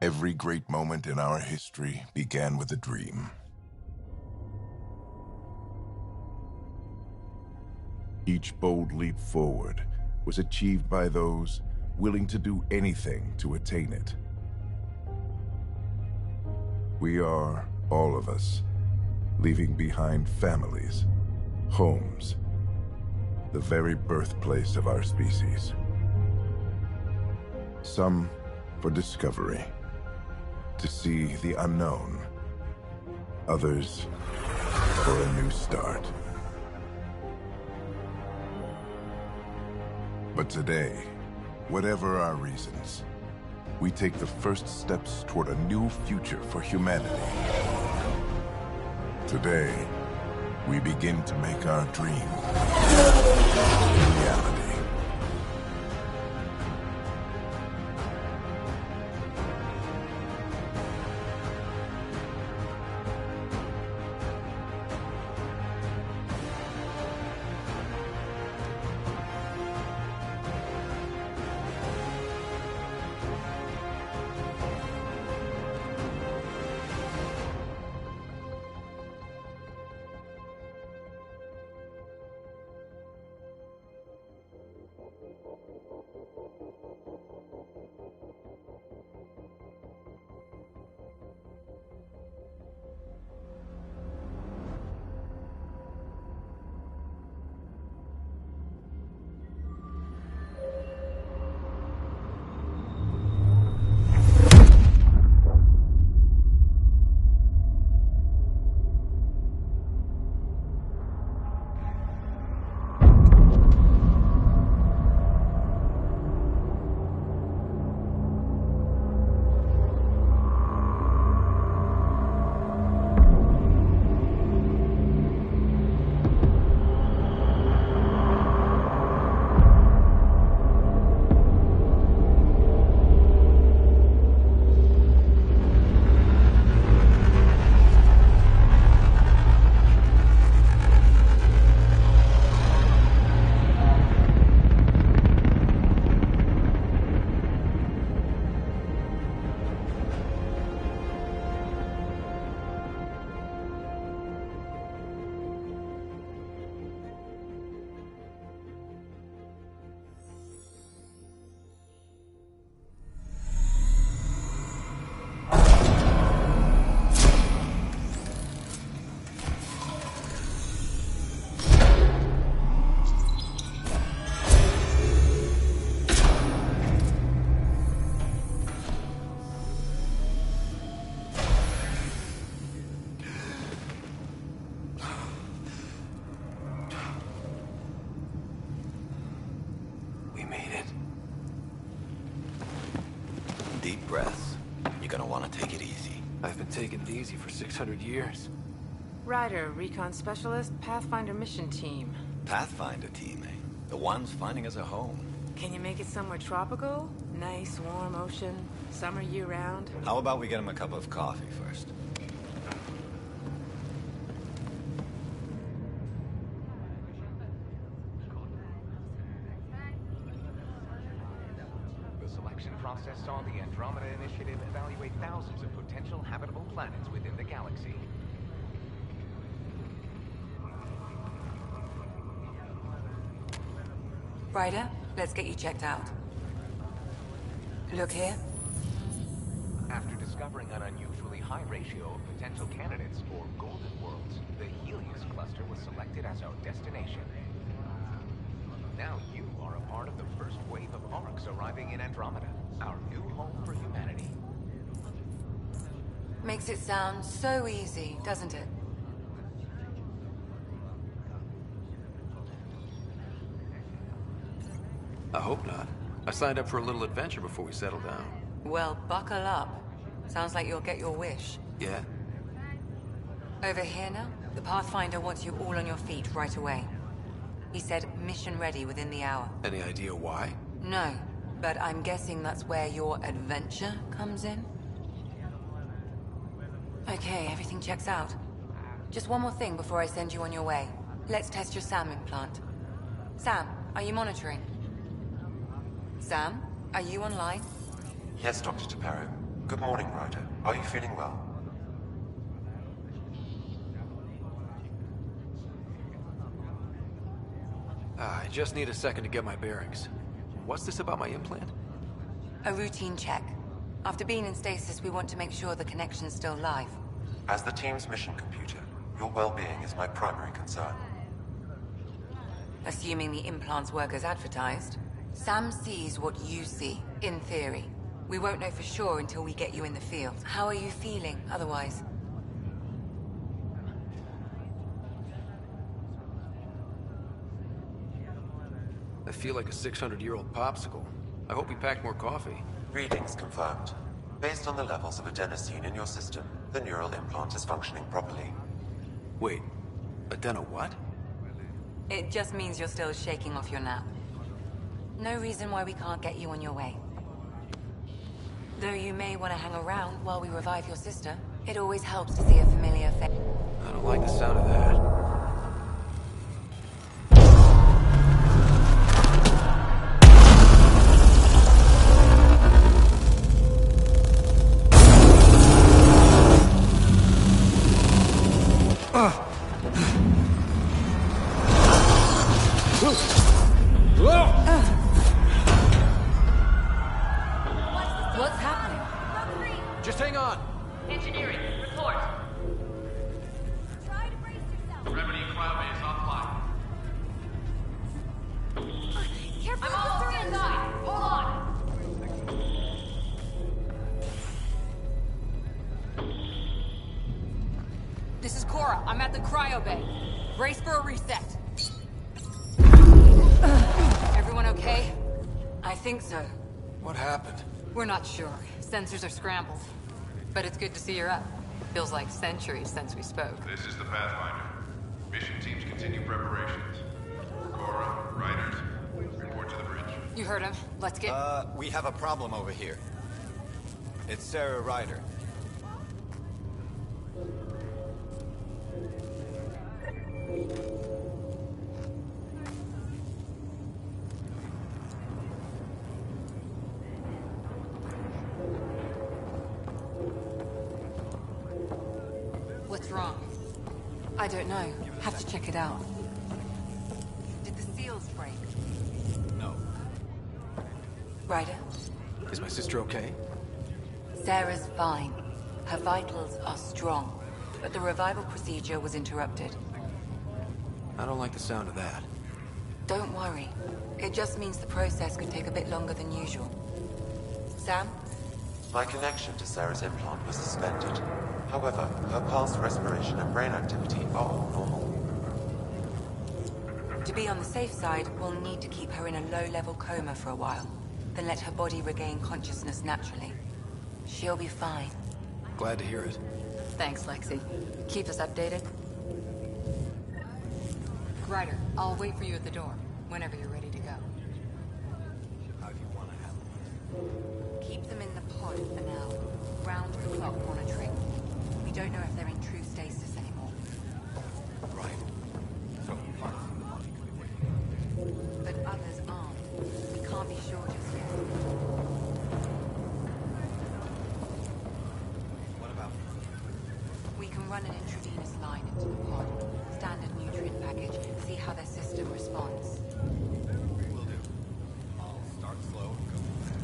Every great moment in our history began with a dream. Each bold leap forward was achieved by those willing to do anything to attain it. We are, all of us, leaving behind families, homes, the very birthplace of our species. Some for discovery, to see the unknown. Others for a new start. But today, whatever our reasons, we take the first steps toward a new future for humanity. Today, we begin to make our dream a reality. Deep breaths. You're gonna want to take it easy. I've been taking it easy for 600 years. Ryder, recon specialist, Pathfinder mission team. Pathfinder team, eh? The ones finding us a home. Can you make it somewhere tropical? Nice, warm ocean, summer year-round? How about we get him a cup of coffee first? The selection process on the Andromeda initiative evaluate thousands of potential habitable planets within the galaxy. Ryder, let's get you checked out. Look here. After discovering an unusually high ratio of potential candidates for golden worlds, the Helios cluster was selected as our destination. Now you are a part of the first wave of arcs arriving in Andromeda, our new home for humanity. Makes it sound so easy, doesn't it? I hope not. I signed up for a little adventure before we settle down. Well, buckle up. Sounds like you'll get your wish. Yeah? Over here now, the Pathfinder wants you all on your feet right away. He said mission ready within the hour. Any idea why? No, but I'm guessing that's where your adventure comes in? Okay, everything checks out. Just one more thing before I send you on your way. Let's test your SAM implant. Sam, are you monitoring? Sam, are you online? Yes, Dr. Taparo. Good morning, Ryder. Are you feeling well? I just need a second to get my bearings. What's this about my implant? A routine check. After being in stasis, we want to make sure the connection's still live. As the team's mission computer, your well-being is my primary concern. Assuming the implants work as advertised. Sam sees what you see, in theory. We won't know for sure until we get you in the field. How are you feeling, otherwise? I feel like a 600-year-old popsicle. I hope he packed more coffee. Readings confirmed. Based on the levels of adenosine in your system, the neural implant is functioning properly. Wait, adeno what? It just means you're still shaking off your nap. No reason why we can't get you on your way. Though you may want to hang around while we revive your sister, it always helps to see a familiar face. I don't like the sound of that. What's happening? Just hang on. Engineering, report. Try to brace yourself. Remedy cloud-based offline. Careful I'm with the almost syringe. inside. Hold on. This is Cora. I'm at the cryo bay. Brace for a reset. Everyone okay? I think so. What happened? We're not sure. Sensors are scrambled. But it's good to see you're up. Feels like centuries since we spoke. This is the Pathfinder. Mission teams continue preparations. Cora, Riders, report to the bridge. You heard him. Let's get... We have a problem over here. It's Sarah Ryder. What's wrong? I don't know. Have to check it out. Did the seals break? No. Ryder? Is my sister okay? Sarah's fine. Her vitals are strong. But the revival procedure was interrupted. I don't like the sound of that. Don't worry. It just means the process could take a bit longer than usual. Sam? My connection to Sarah's implant was suspended. However, her pulse, respiration, and brain activity are all normal. To be on the safe side, we'll need to keep her in a low-level coma for a while. Then let her body regain consciousness naturally. She'll be fine. Glad to hear it. Thanks, Lexi. Keep us updated. Ryder, I'll wait for you at the door, whenever you're ready to go. How do you want to handle it? Keep them in the pod for now. Round-the-clock monitoring. We don't know if they're in true stasis anymore. Right. So, part of the body could be waiting. But others aren't. We can't be sure just yet. What about? We can run an intravenous line into the pod. Standard nutrient package. See how their system responds. Will do. I'll start slow and go from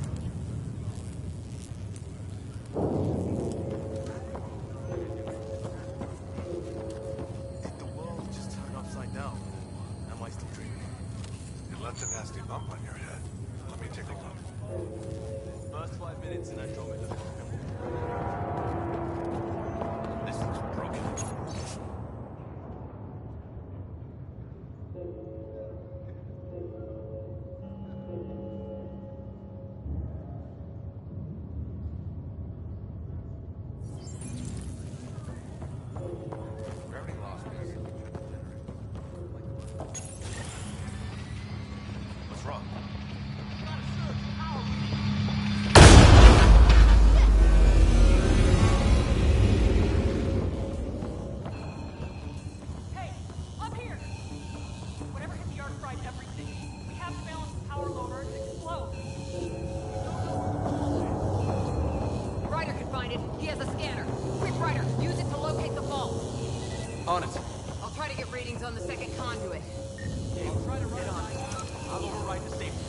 Did the world just turn upside down? Am I still dreaming? You left a nasty bump on your head. Let me take a look. First 5 minutes in Andromeda. This looks broken. Gravity lost me. What's wrong? Hey, up here! Whatever hit the Earth fried everything. We have to balance the power load or it'll explode. Ryder can find it. He has a scanner. Quick, Ryder. Use it to locate the fault. On it. I'll try to get readings on the second conduit. I'll try to run it on. I'll override the safety.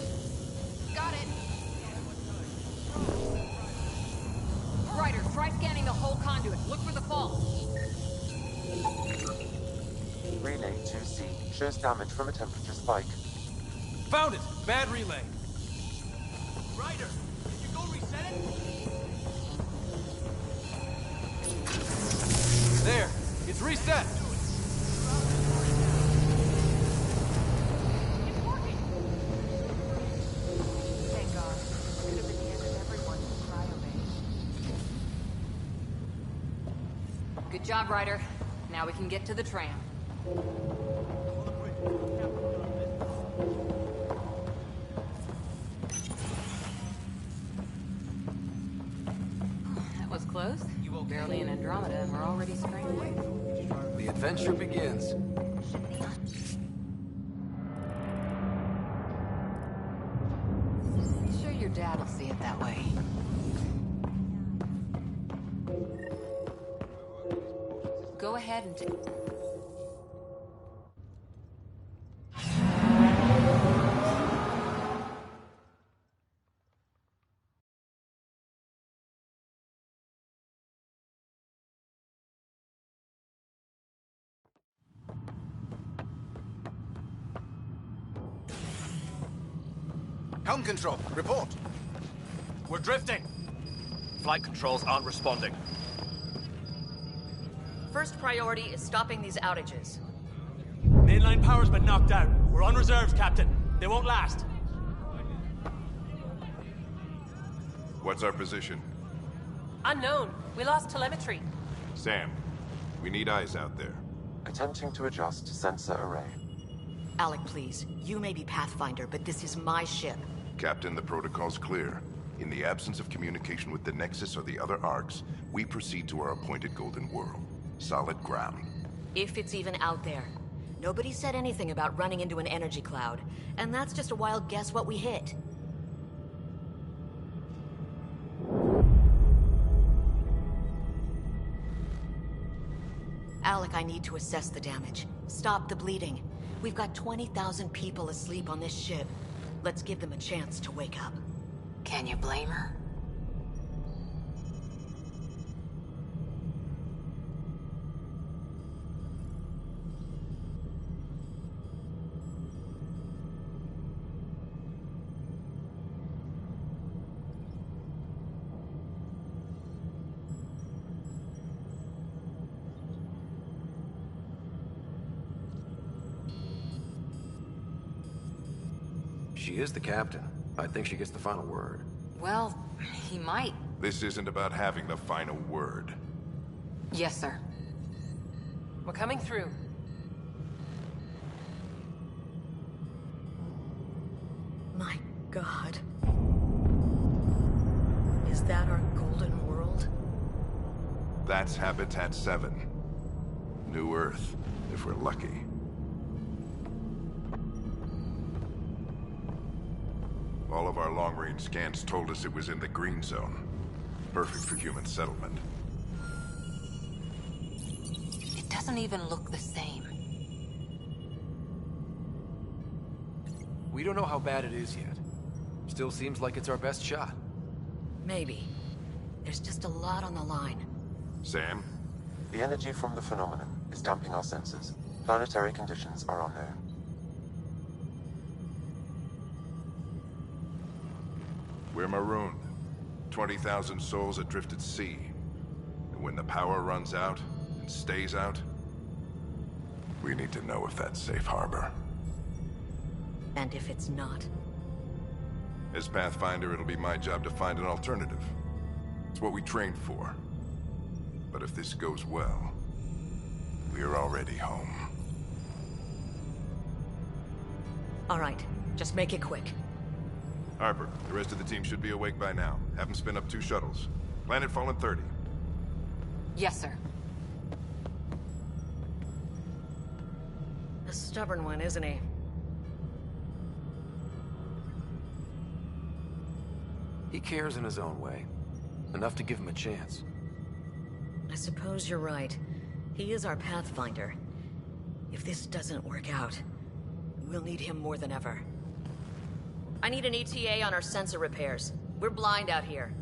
Got it. Ryder, try scanning the whole conduit. Look for the fault. Relay 2C shows damage from a temperature spike. Found it! Bad relay. Ryder, did you go reset it? There! It's reset! It's working! Good job, Ryder. Now we can get to the tram. That was close. Barely in Andromeda, and we're already scrambling. The adventure begins. Sure your dad will see it that way. Go ahead and Helm control, report. We're drifting. Flight controls aren't responding. First priority is stopping these outages. Mainline power's been knocked out. We're on reserves, Captain. They won't last. What's our position? Unknown. We lost telemetry. Sam, we need eyes out there. Attempting to adjust sensor array. Alec, please. You may be Pathfinder, but this is my ship. Captain, the protocol's clear. In the absence of communication with the Nexus or the other arcs, we proceed to our appointed Golden World. Solid ground. If it's even out there. Nobody said anything about running into an energy cloud, and that's just a wild guess what we hit. Alec, I need to assess the damage. Stop the bleeding. We've got 20,000 people asleep on this ship. Let's give them a chance to wake up. Can you blame her? She is the captain. I think she gets the final word. Well, he might. This isn't about having the final word. Yes, sir. We're coming through. My God. Is that our golden world? That's Habitat 7. New Earth, if we're lucky. All of our long-range scans told us it was in the green zone. Perfect for human settlement. It doesn't even look the same. We don't know how bad it is yet. Still seems like it's our best shot. Maybe. There's just a lot on the line. Sam? The energy from the phenomenon is damping our senses. Planetary conditions are unknown. We're marooned. 20,000 souls adrift at sea. And when the power runs out, and stays out, we need to know if that's safe harbor. And if it's not? As Pathfinder, it'll be my job to find an alternative. It's what we trained for. But if this goes well, we're already home. All right, just make it quick. Harper, the rest of the team should be awake by now. Have them spin up 2 shuttles. Planet Fallen 30. Yes, sir. A stubborn one, isn't he? He cares in his own way. Enough to give him a chance. I suppose you're right. He is our Pathfinder. If this doesn't work out, we'll need him more than ever. I need an ETA on our sensor repairs. We're blind out here.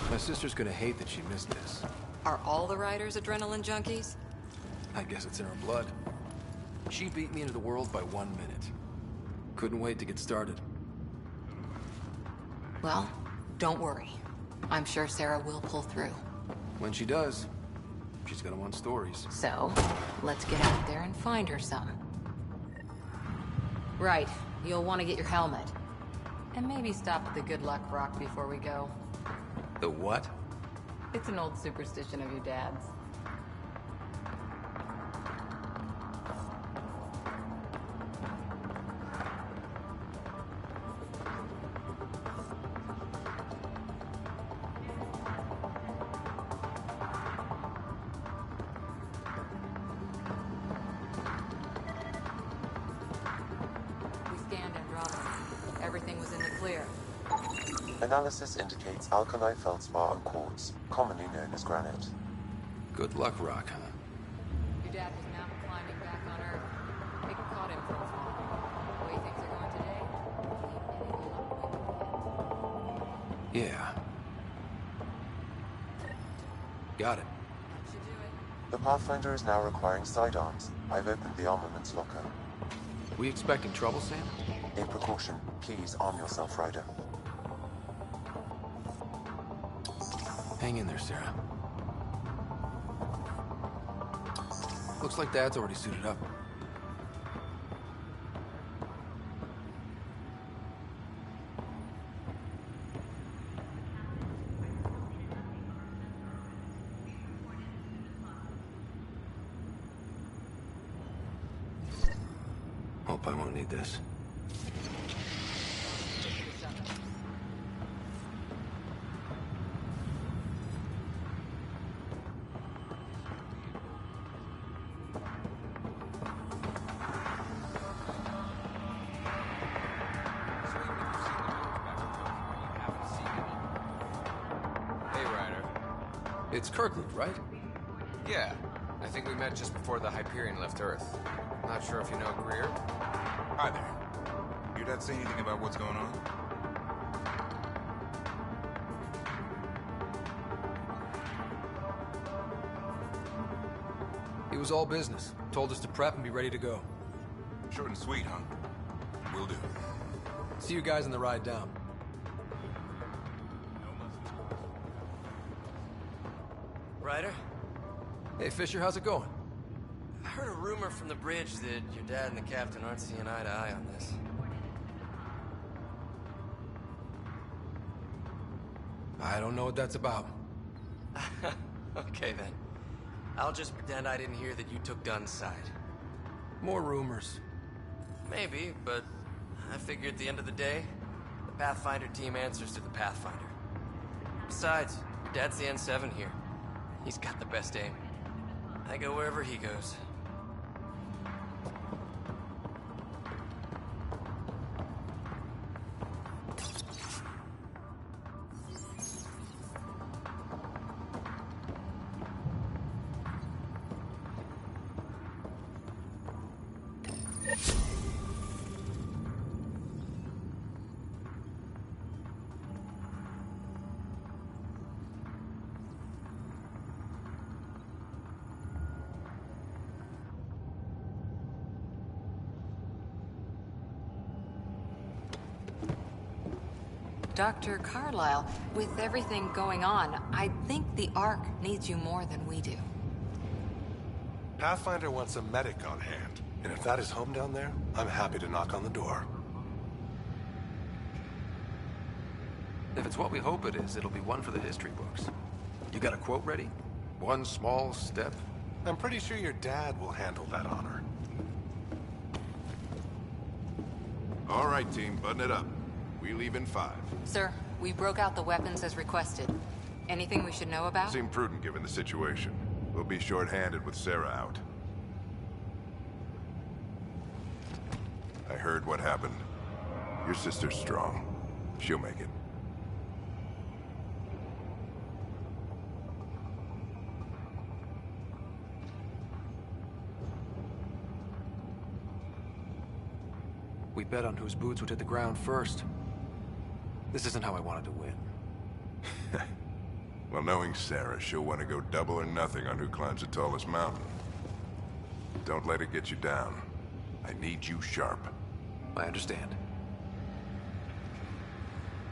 My sister's gonna hate that she missed this. Are all the Ryders adrenaline junkies? I guess it's in her blood. She beat me into the world by 1 minute. Couldn't wait to get started. Well, don't worry. I'm sure Sarah will pull through. When she does, she's gonna want stories. So, let's get out there and find her some. Right. You'll want to get your helmet. And maybe stop at the Good Luck Rock before we go. The what? It's an old superstition of your dad's. Everything was in the clear. Analysis indicates alkali feldspar and quartz, commonly known as granite. Good luck, Rock, huh? Your dad was mountain climbing back on Earth. It caught him for a fall. The way things are going today, Yeah. Got it. that should do it. The Pathfinder is now requiring sidearms. I've opened the armaments locker. We expecting trouble, Sam? A precaution. Please arm yourself, Ryder. Hang in there, Sarah. Looks like Dad's already suited up. Hope I won't need this. Hey, Ryder. It's Kirkland, right? Yeah. I think we met just before the Hyperion left Earth. Not sure if you know Greer? Hi there. Your dad say anything about what's going on? He was all business. Told us to prep and be ready to go. Short and sweet, huh? Will do. See you guys on the ride down. Ryder? Hey, Fisher, how's it going? I heard a rumor from the bridge that your dad and the captain aren't seeing eye to eye on this. I don't know what that's about. Okay, then. I'll just pretend I didn't hear that you took Dunn's side. More rumors. Maybe, but I figure at the end of the day, the Pathfinder team answers to the Pathfinder. Besides, your dad's the N7 here. He's got the best aim. I go wherever he goes. Dr. Carlyle, with everything going on, I think the Ark needs you more than we do. Pathfinder wants a medic on hand, and if that is home down there, I'm happy to knock on the door. If it's what we hope it is, it'll be one for the history books. You got a quote ready? One small step? I'm pretty sure your dad will handle that honor. All right, team, button it up. We leave in 5. Sir, we broke out the weapons as requested. Anything we should know about? Seemed prudent given the situation. We'll be short-handed with Sarah out. I heard what happened. Your sister's strong. She'll make it. We bet on whose boots would hit the ground first. This isn't how I wanted to win. Well, knowing Sarah, she'll want to go double or nothing on who climbs the tallest mountain. Don't let it get you down. I need you sharp. I understand.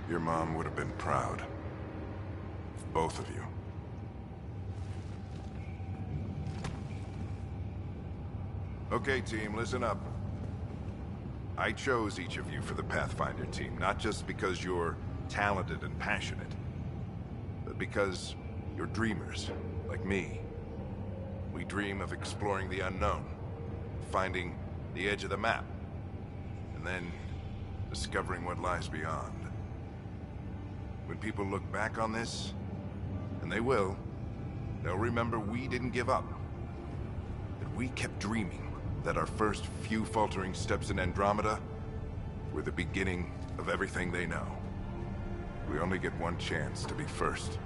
Your mom would have been proud. Both of you. Okay, team, listen up. I chose each of you for the Pathfinder team, not just because you're talented and passionate, but because you're dreamers, like me. We dream of exploring the unknown, finding the edge of the map, and then discovering what lies beyond. When people look back on this, and they will, they'll remember we didn't give up. That we kept dreaming. That our first few faltering steps in Andromeda were the beginning of everything they know. We only get one chance to be first.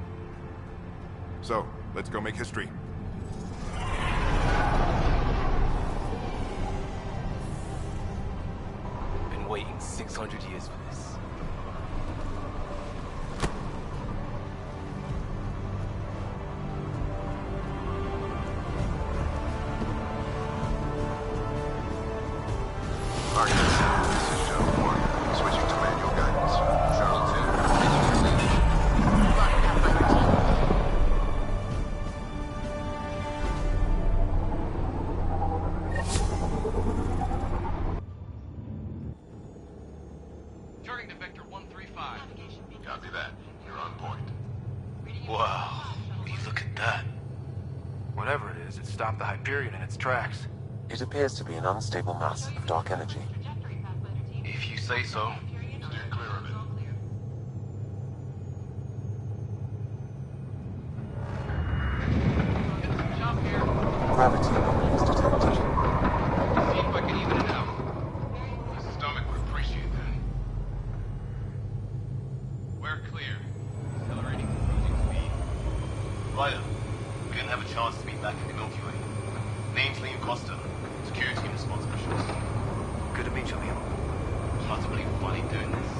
So, let's go make history. Been waiting 600 years for this. Copy that. You're on point. Wow. Look at that. Whatever it is, it stopped the Hyperion in its tracks. It appears to be an unstable mass of dark energy. If you say so. Steer clear of it. Gravity is detected. See if I can even it out. My stomach would appreciate that. We're clear. Accelerating cruising speed. Ryder, we didn't have a chance to meet back in the Milky Way. Name's Liam Costa, security and response specialist. Good to meet you, Liam. Utterly funny doing this.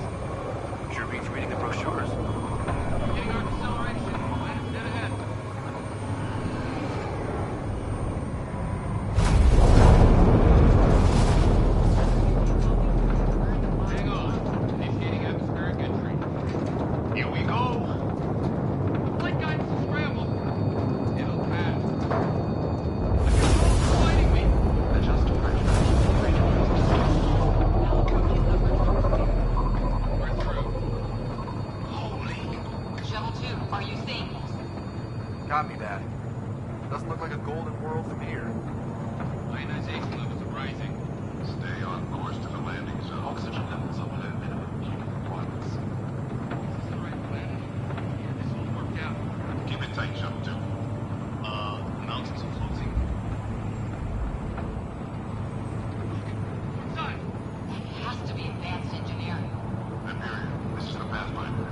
Sure beats reading the brochures. Getting our acceleration. Planet's dead ahead. Hang on. Initiating atmospheric entry. Here we go. The flight guidance is scrambled. It'll pass. The controls are fighting me. Adjust pressure. We're through. Holy. Shuttle 2, are you seeing? Copy that. Doesn't look like a golden world from here. Ionization levels are rising. Stay on course to the landing zone. Oxygen levels are below minimum human requirements. Is this the right planet? Yeah, this will work out. Keep it tight, Shuttle 2. Mountains are floating. Inside. It has to be advanced engineering. Hyperion, this is the Pathfinder.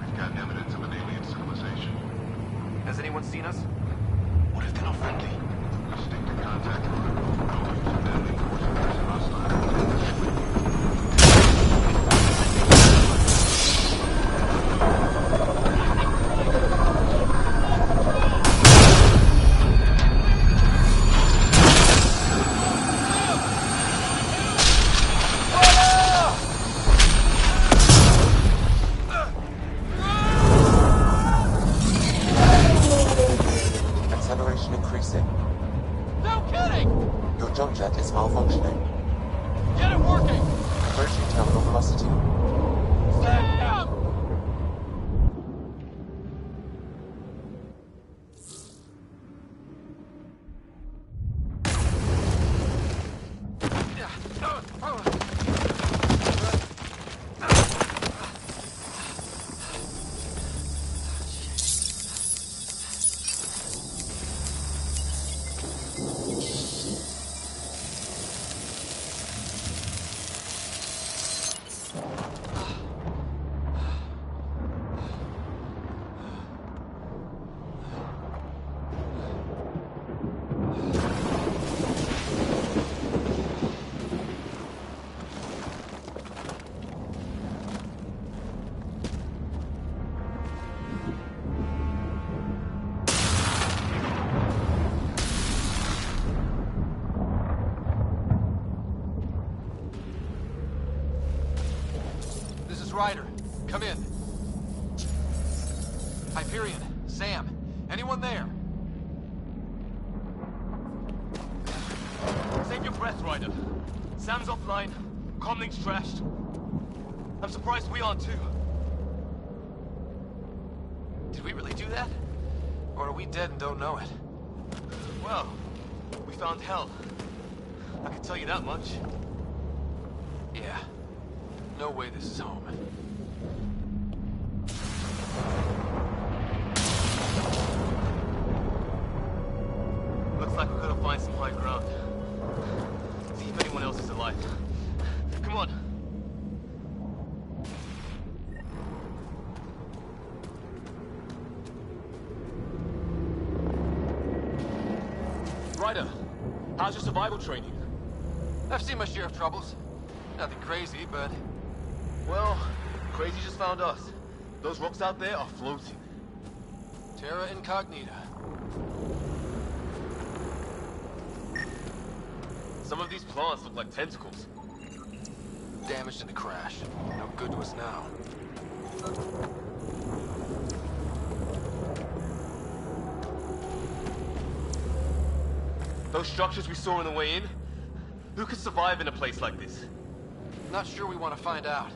We've got evidence of an alien civilization. Has anyone seen us? What if they're not friendly? We stick to contact route. No use of deadly force against hostile. Acceleration increasing. No kidding! Your jump jet is malfunctioning. Get it working! Approaching terminal velocity. Sam! This is Ryder. Come in. Hyperion. Sam. Anyone there? Save your breath, Ryder. Sam's offline. Comlink's trashed. I'm surprised we aren't too. Did we really do that? Or are we dead and don't know it? Well, we found hell. I can tell you that much. Yeah. No way this is home. Looks like we're gonna find some high ground. See if anyone else is alive. Come on. Ryder, how's your survival training? I've seen my share of troubles. Nothing crazy, but... Well, crazy just found us. Those rocks out there are floating. Terra Incognita. Some of these plants look like tentacles. Damaged in the crash. No good to us now. Those structures we saw on the way in? Who could survive in a place like this? Not sure we want to find out.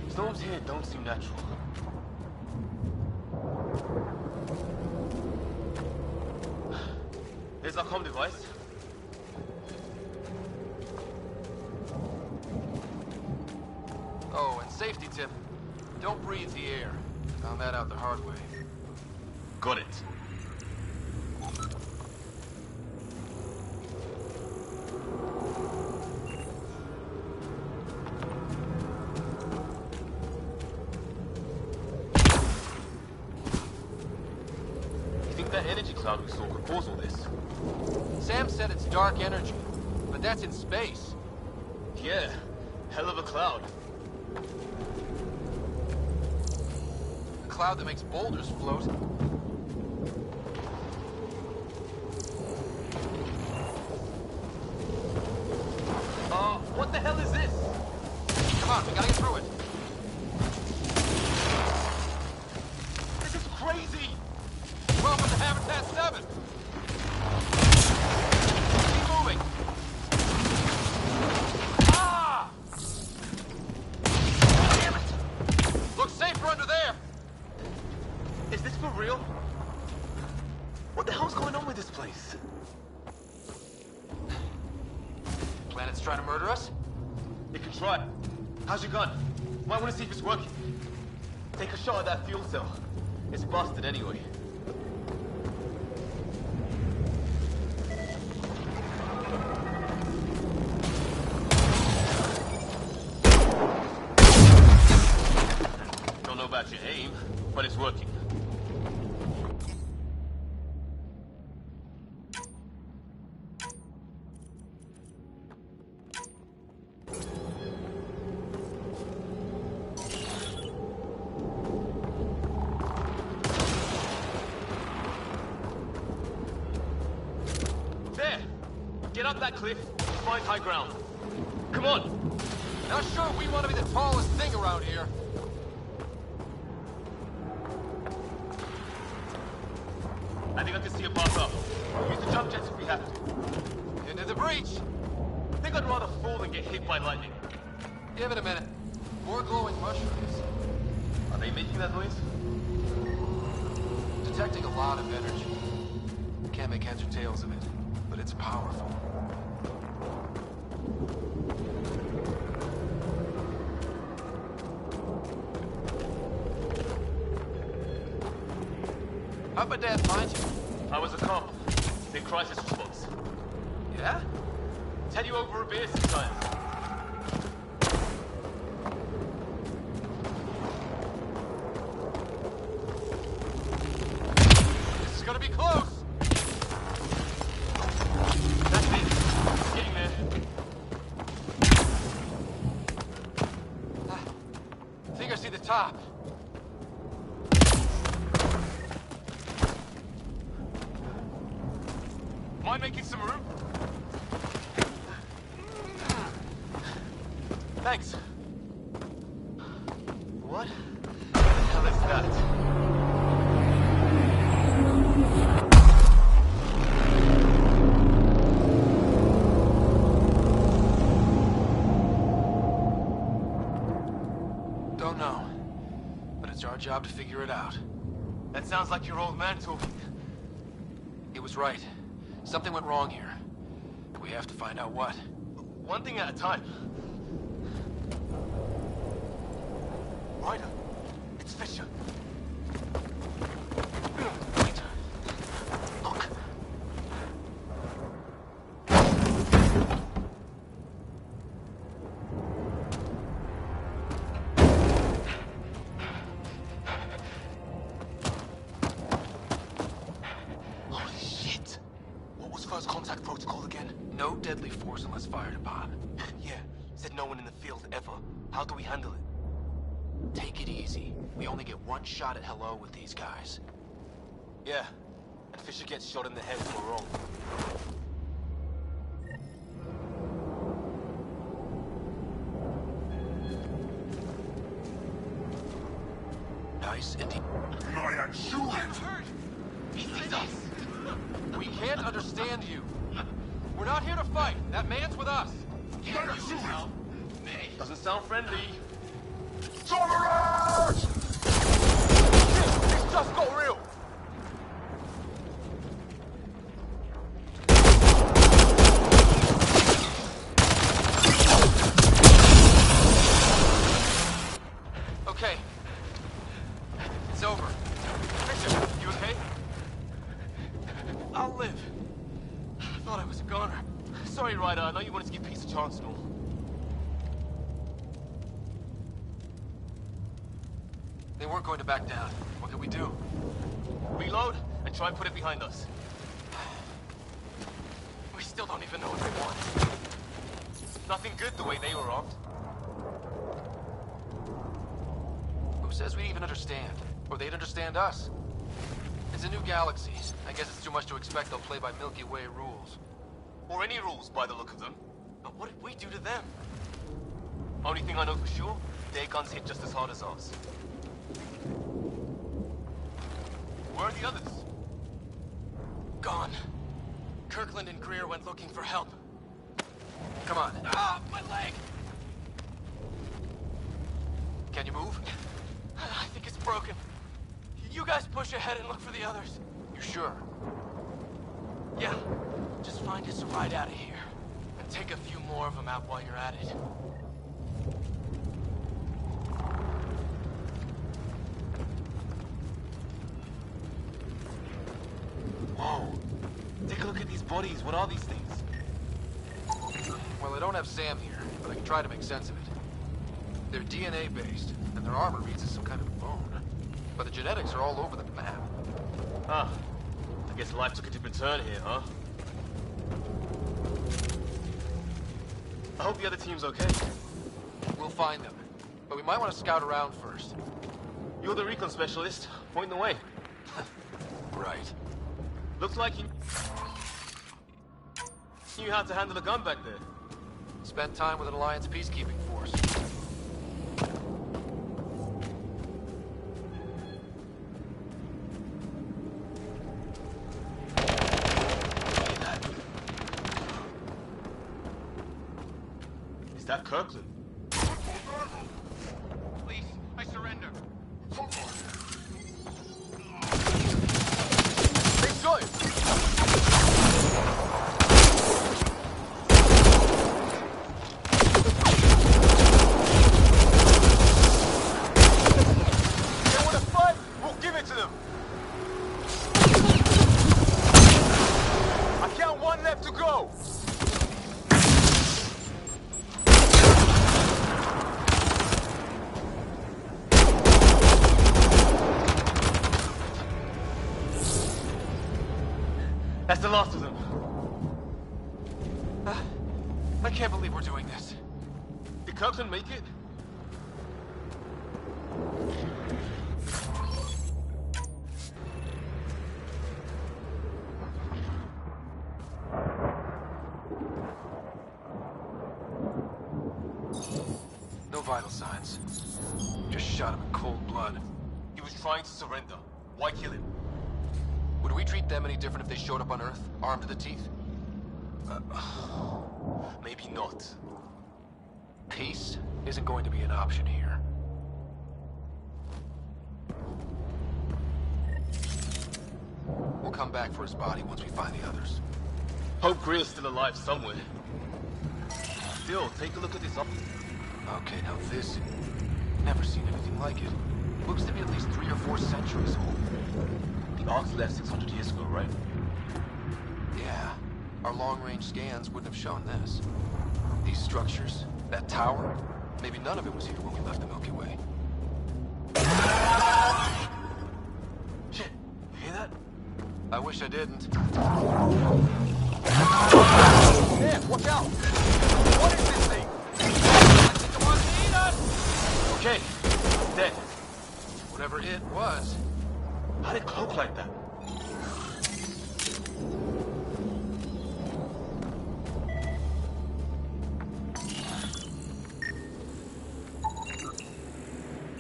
Storms here don't seem natural. There's our comm device. Oh, and safety tip. Don't breathe the air. Found that out the hard way. Got it. You think that energy cloud we saw could cause all this? Sam said it's dark energy, but that's in space. Yeah, hell of a cloud. A cloud that makes boulders float. What the hell is this? Come on, we gotta get through it. This is crazy! Welcome to Habitat 7! Keep moving! Ah! Damn it! Looks safer under there! Is this for real? What the hell's going on with this place? Planet's trying to murder us? It can try. How's your gun? Might want to see if it's working. Take a shot at that fuel cell. It's busted anyway. Don't know about your aim, but it's working. Get up that cliff and find high ground. Come on! Not sure we want to be the tallest thing around here. I think I can see a path up. Use the jump jets if we have to. Into the breach! I think I'd rather fall than get hit by lightning. Give it a minute. More glowing mushrooms. Are they making that noise? Detecting a lot of energy. Can't make heads or tails of it, but it's powerful. How'd my dad find you? I was a cop. In crisis response. Yeah? Tell you over a beer sometimes. This is gonna be close! That's it. Getting there. I think I see the top. Mind making some room? Thanks. What? The hell is that? Don't know. But it's our job to figure it out. That sounds like your old man talking. He was right. Something went wrong here. We have to find out what. One thing at a time. Ryder, it's Fisher. Wait. Look. Holy shit. What was first contact protocol again? No deadly force unless fired upon. Yeah, said no one in the field ever. How do we handle it? Take it easy. We only get one shot at hello with these guys. Yeah, and Fisher gets shot in the head if we're wrong. Nice and deep. Lion, shoot him! He sees us! We can't understand you. We're not here to fight. That man's with us. Can't you tell? Doesn't sound friendly. Tolerance! This just got real! Okay. It's over. Fisher, you okay? I'll live. I thought I was a goner. Sorry, Ryder, I know you wanted to give peace a chance and all. They weren't going to back down. What can we do? Reload and try and put it behind us. We still don't even know what they want. Nothing good the way they were armed. Who says we'd even understand? Or they'd understand us? It's a new galaxy. I guess it's too much to expect they'll play by Milky Way rules. Or any rules by the look of them. But what did we do to them? Only thing I know for sure, their guns hit just as hard as ours. Where are the others? Gone. Kirkland and Greer went looking for help. Come on. Ah, my leg! Can you move? I think it's broken. You guys push ahead and look for the others. You sure? Yeah. Just find us a ride out of here. And take a few more of them out while you're at it. Whoa. Take a look at these bodies. What are these things? Well, I don't have Sam here, but I can try to make sense of it. They're DNA-based, and their armor reads as some kind of bone. But the genetics are all over the map. Huh. I guess life took a different turn here, huh? I hope the other team's okay. We'll find them. But we might want to scout around first. You're the recon specialist. Point the way. Right. Looks like you knew how to handle a gun back there. Spent time with an Alliance peacekeeping force. Is that Kirkland? Please, I surrender. They got it! They want to fight? We'll give it to them. I count one left to go. That's the last of them. I can't believe we're doing this. Did Kirkland make it? vital signs. Just shot him in cold blood. He was trying to surrender. Why kill him? Would we treat them any different if they showed up on Earth, armed to the teeth? Maybe not. Peace isn't going to be an option here. We'll come back for his body once we find the others. Hope Greer's still alive somewhere. Still, take a look at this up. Okay, now this... Never seen anything like it. Looks to be at least 3 or 4 centuries old. The Ark's left 600 years ago, right? Yeah. Our long-range scans wouldn't have shown this. These structures, that tower, maybe none of it was here when we left the Milky Way. Shit, you hear that? I wish I didn't. There, watch out! What is this thing? I think it wants to eat us! Okay, dead. Whatever it was. How did it cloak like that?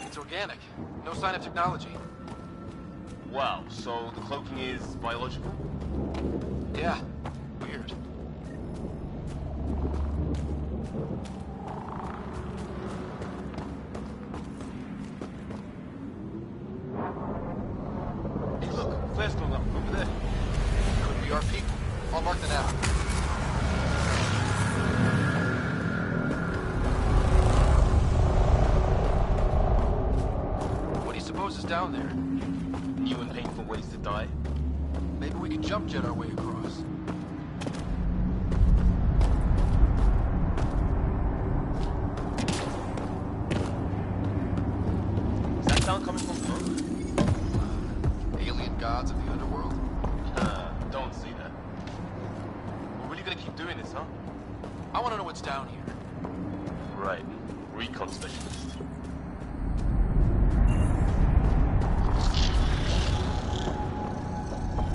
It's organic. No sign of technology. Wow, so the cloaking is biological? Yeah. Weird. Hey, look, flares going up over there. Could be our people. I'll mark the nav. What do you suppose is down there? New and painful ways to die. Maybe we can jump jet our way across. Is that sound coming from below? Alien gods of the underworld? Don't say that. We're really gonna keep doing this, huh? I want to know what's down here. Right. Recon specialist.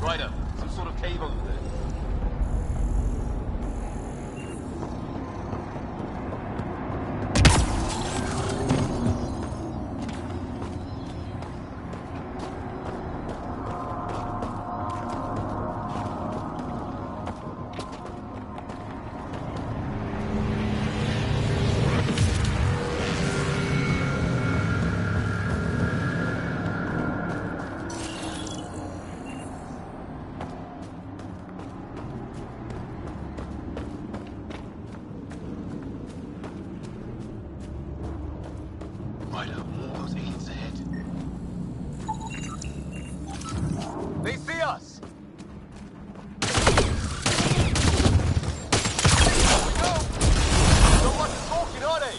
Ryder, some sort of cave over there. They see us! Don't want to talking, are they?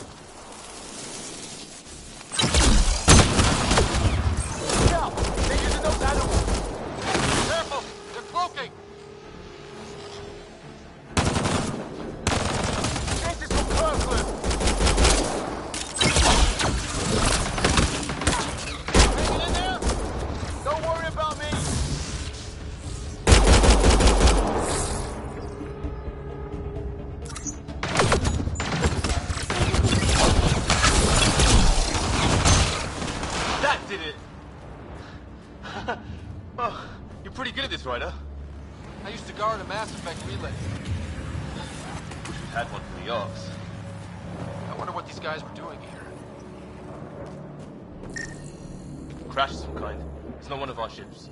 Look out! They're using those animals! Careful! They're cloaking! This is from Kirkland! Hanging in there? Don't worry about me! That did it! Oh, you're pretty good at this, Ryder. I used to guard a Mass Effect relay. Wish we had one for the Arks. I wonder what these guys were doing here. Crash of some kind. It's not one of our ships.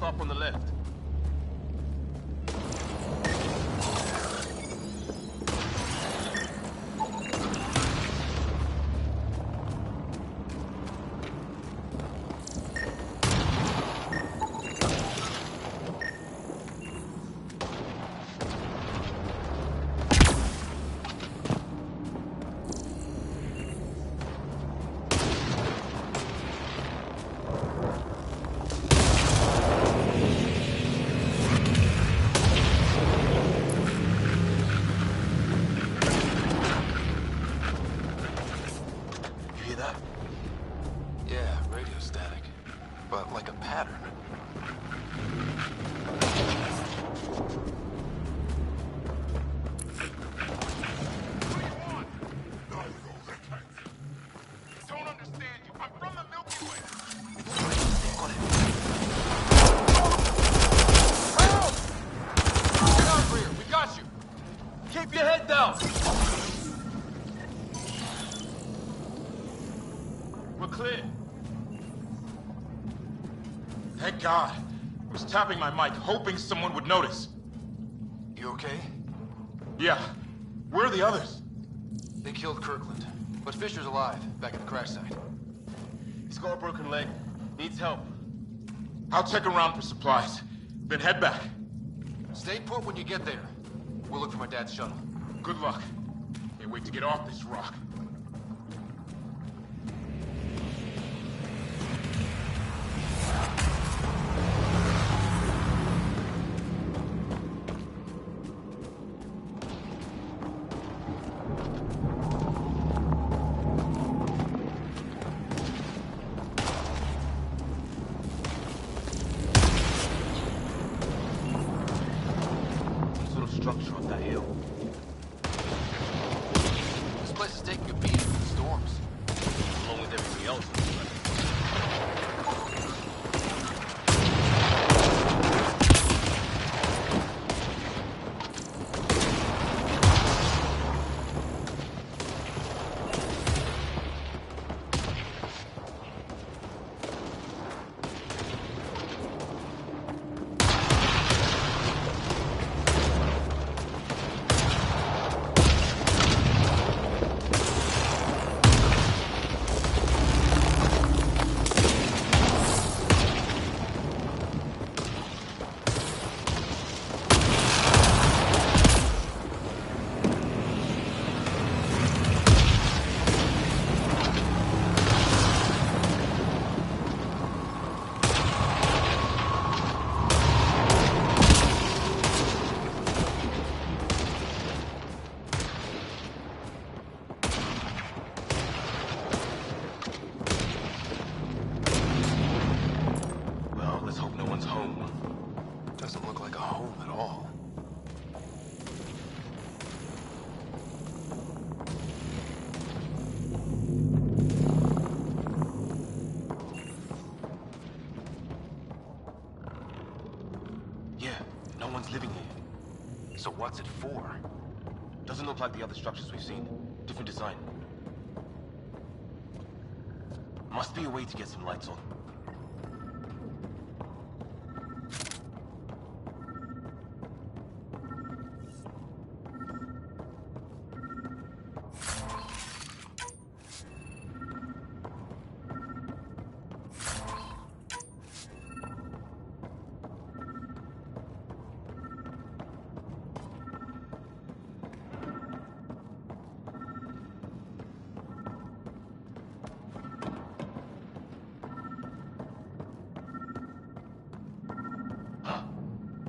up on the left. Thank God. I was tapping my mic, hoping someone would notice. You okay? Yeah. Where are the others? They killed Kirkland. But Fisher's alive, back at the crash site. He's got a broken leg. Needs help. I'll check around for supplies. Then head back. Stay put when you get there. We'll look for my dad's shuttle. Good luck. Can't wait to get off this rock. Structure on that hill. This place is taking a beating from the storms. Along with everything else. Living here. So what's it for? Doesn't look like the other structures we've seen. Different design. Must be a way to get some lights on.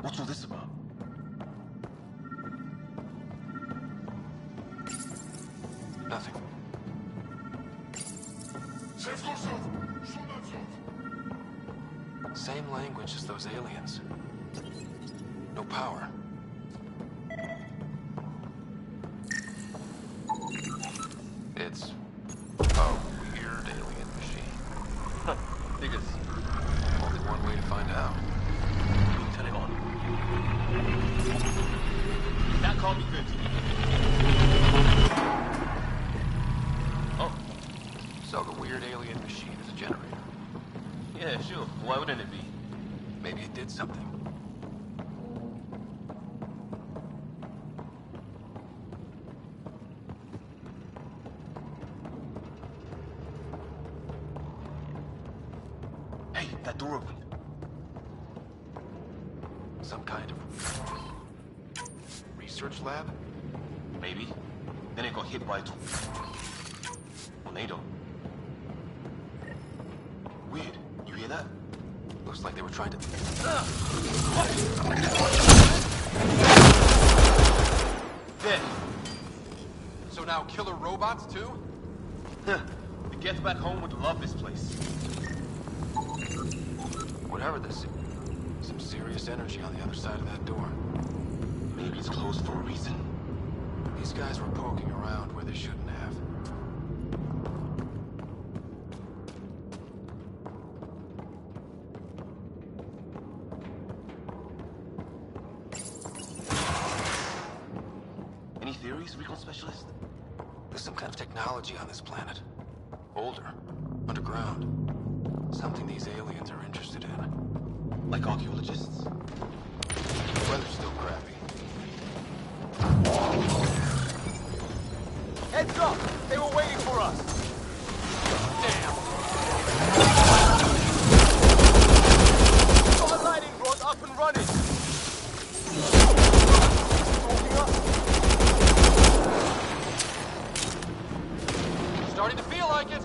What's all this about? Nothing. Same language as those aliens. No power. It's a weird alien machine. Huh. Figures. Only one way to find out. Turn it on. That can't be good. Oh. So the weird alien machine is a generator. Yeah, sure. Why wouldn't it be? Maybe it did something. Hey, that door opened. Some kind of research lab? Maybe. Then it got hit by a tornado. Weird. You hear that? Looks like they were trying to... Dead. So now killer robots too? Huh. The Geth back home would love this place. Whatever this, some serious energy on the other side of that door. Maybe it's closed for a reason. These guys were poking around where they shouldn't have. Any theories, recon specialist? There's some kind of technology on this planet. Older. Underground. Something these aliens are interested in. Like archaeologists? The weather's still crappy. Heads up! They were waiting for us! Damn! Our lighting rod up and running! Starting to feel like it!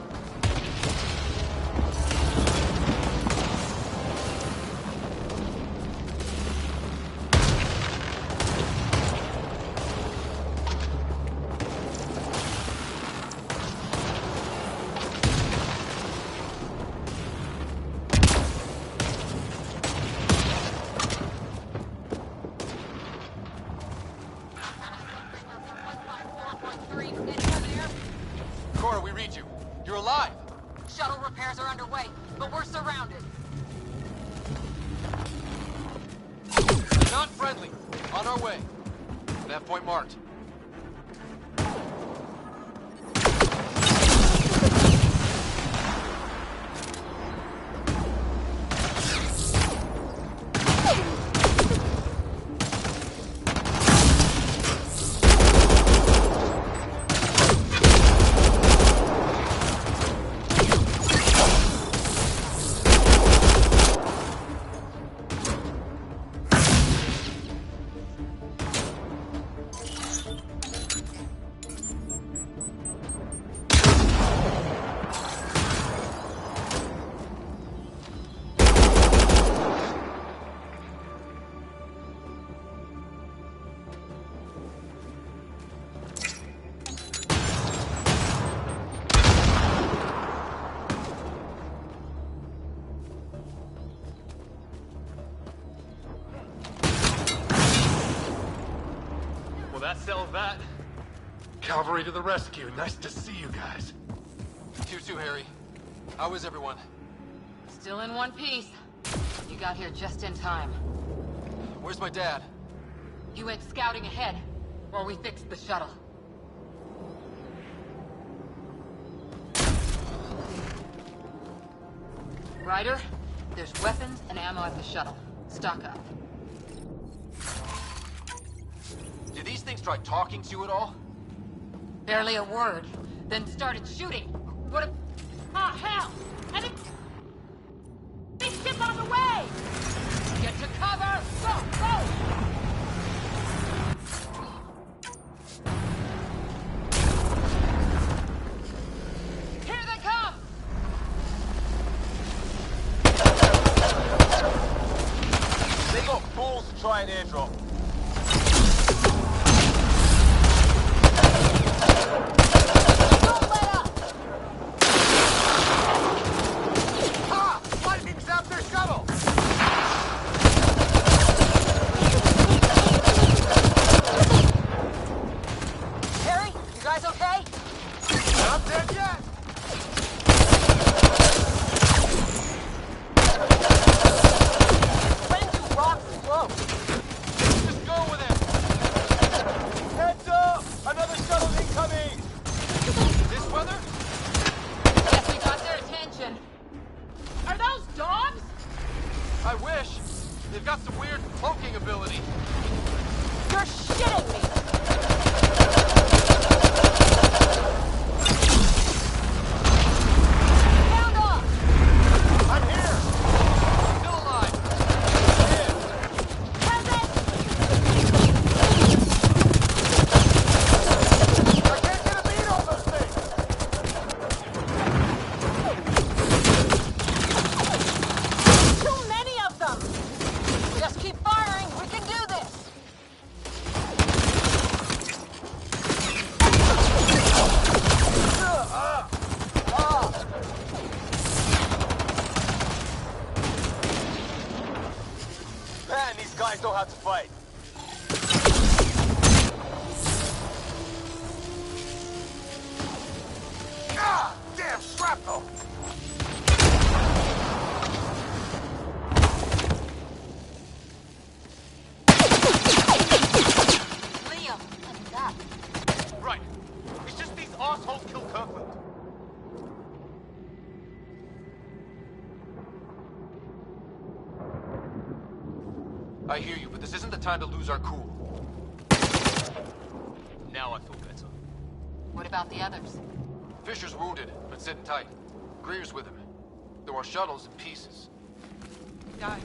Cora, we read you. You're alive! Shuttle repairs are underway, but we're surrounded. Not friendly. On our way. Nav point marked. That settles that. Cavalry to the rescue. Nice to see you guys. You too, Harry. How is everyone? Still in one piece. You got here just in time. Where's my dad? He went scouting ahead while we fixed the shuttle. Ryder, there's weapons and ammo at the shuttle. Stock up. Did these things try talking to you at all? Barely a word, then started shooting. What a... Ah, hell! And a... big ship on the way! Get to cover! Go, go! Here they come! They got balls to try an airdrop. I wish! They've got some weird cloaking ability. You're shitting me! Sound off! I'm here! Still alive! Present! I can't get a beat on those things! Too many of them! Just keep firing, we can do this! Man, these guys know how to fight. Ah! Damn shrapnel! Leo, what's up? Right. It's just these assholes killed Kirkland. I hear you, but this isn't the time to lose our cool. Now I feel better. What about the others? Fisher's wounded, but sitting tight. Greer's with him. There are shuttles in pieces. Guys.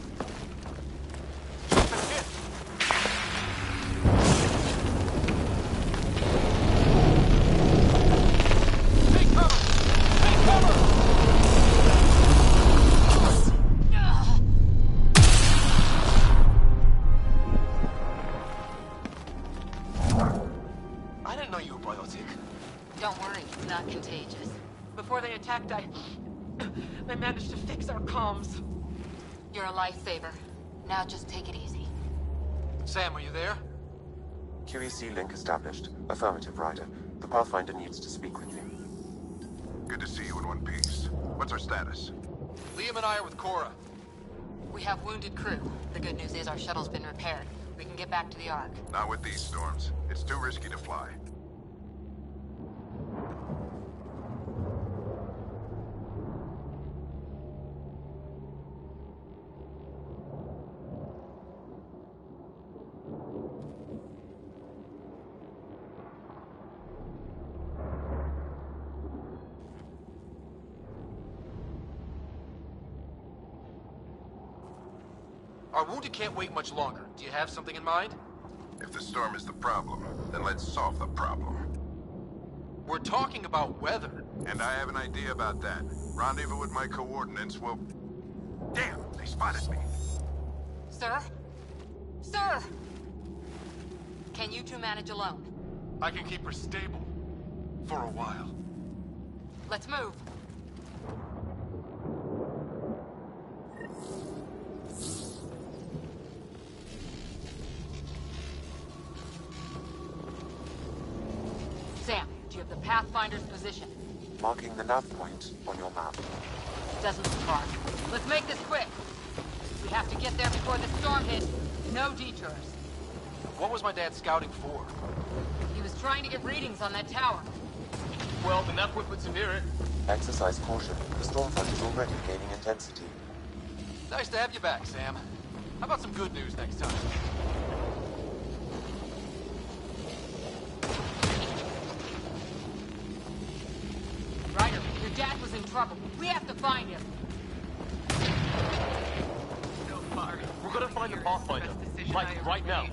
Take cover! Take cover! I didn't know you were biotic. Don't worry, it's not contagious. Before they attacked, I managed to fix our comms. You're a lifesaver. Now just take it easy. Sam, are you there? QEC link established. Affirmative, Ryder. The Pathfinder needs to speak with you. Good to see you in one piece. What's our status? Liam and I are with Cora. We have wounded crew. The good news is our shuttle's been repaired. We can get back to the Ark. Not with these storms. It's too risky to fly. Our wounded can't wait much longer. Do you have something in mind? If the storm is the problem, then let's solve the problem. We're talking about weather. And I have an idea about that. Rendezvous with my coordinates will... Damn, they spotted me. Sir? Sir! Can you two manage alone? I can keep her stable. For a while. Let's move. Sam, do you have the Pathfinder's position? Marking the nav point on your map. Doesn't spark. Let's make this quick. We have to get there before the storm hits. No detours. What was my dad scouting for? He was trying to get readings on that tower. Well, the nav puts him near it. Exercise caution. The storm front is already gaining intensity. Nice to have you back, Sam. How about some good news next time? Ryder, your dad was in trouble. We have to find him. We're gonna find the Pathfinder. Like, right now.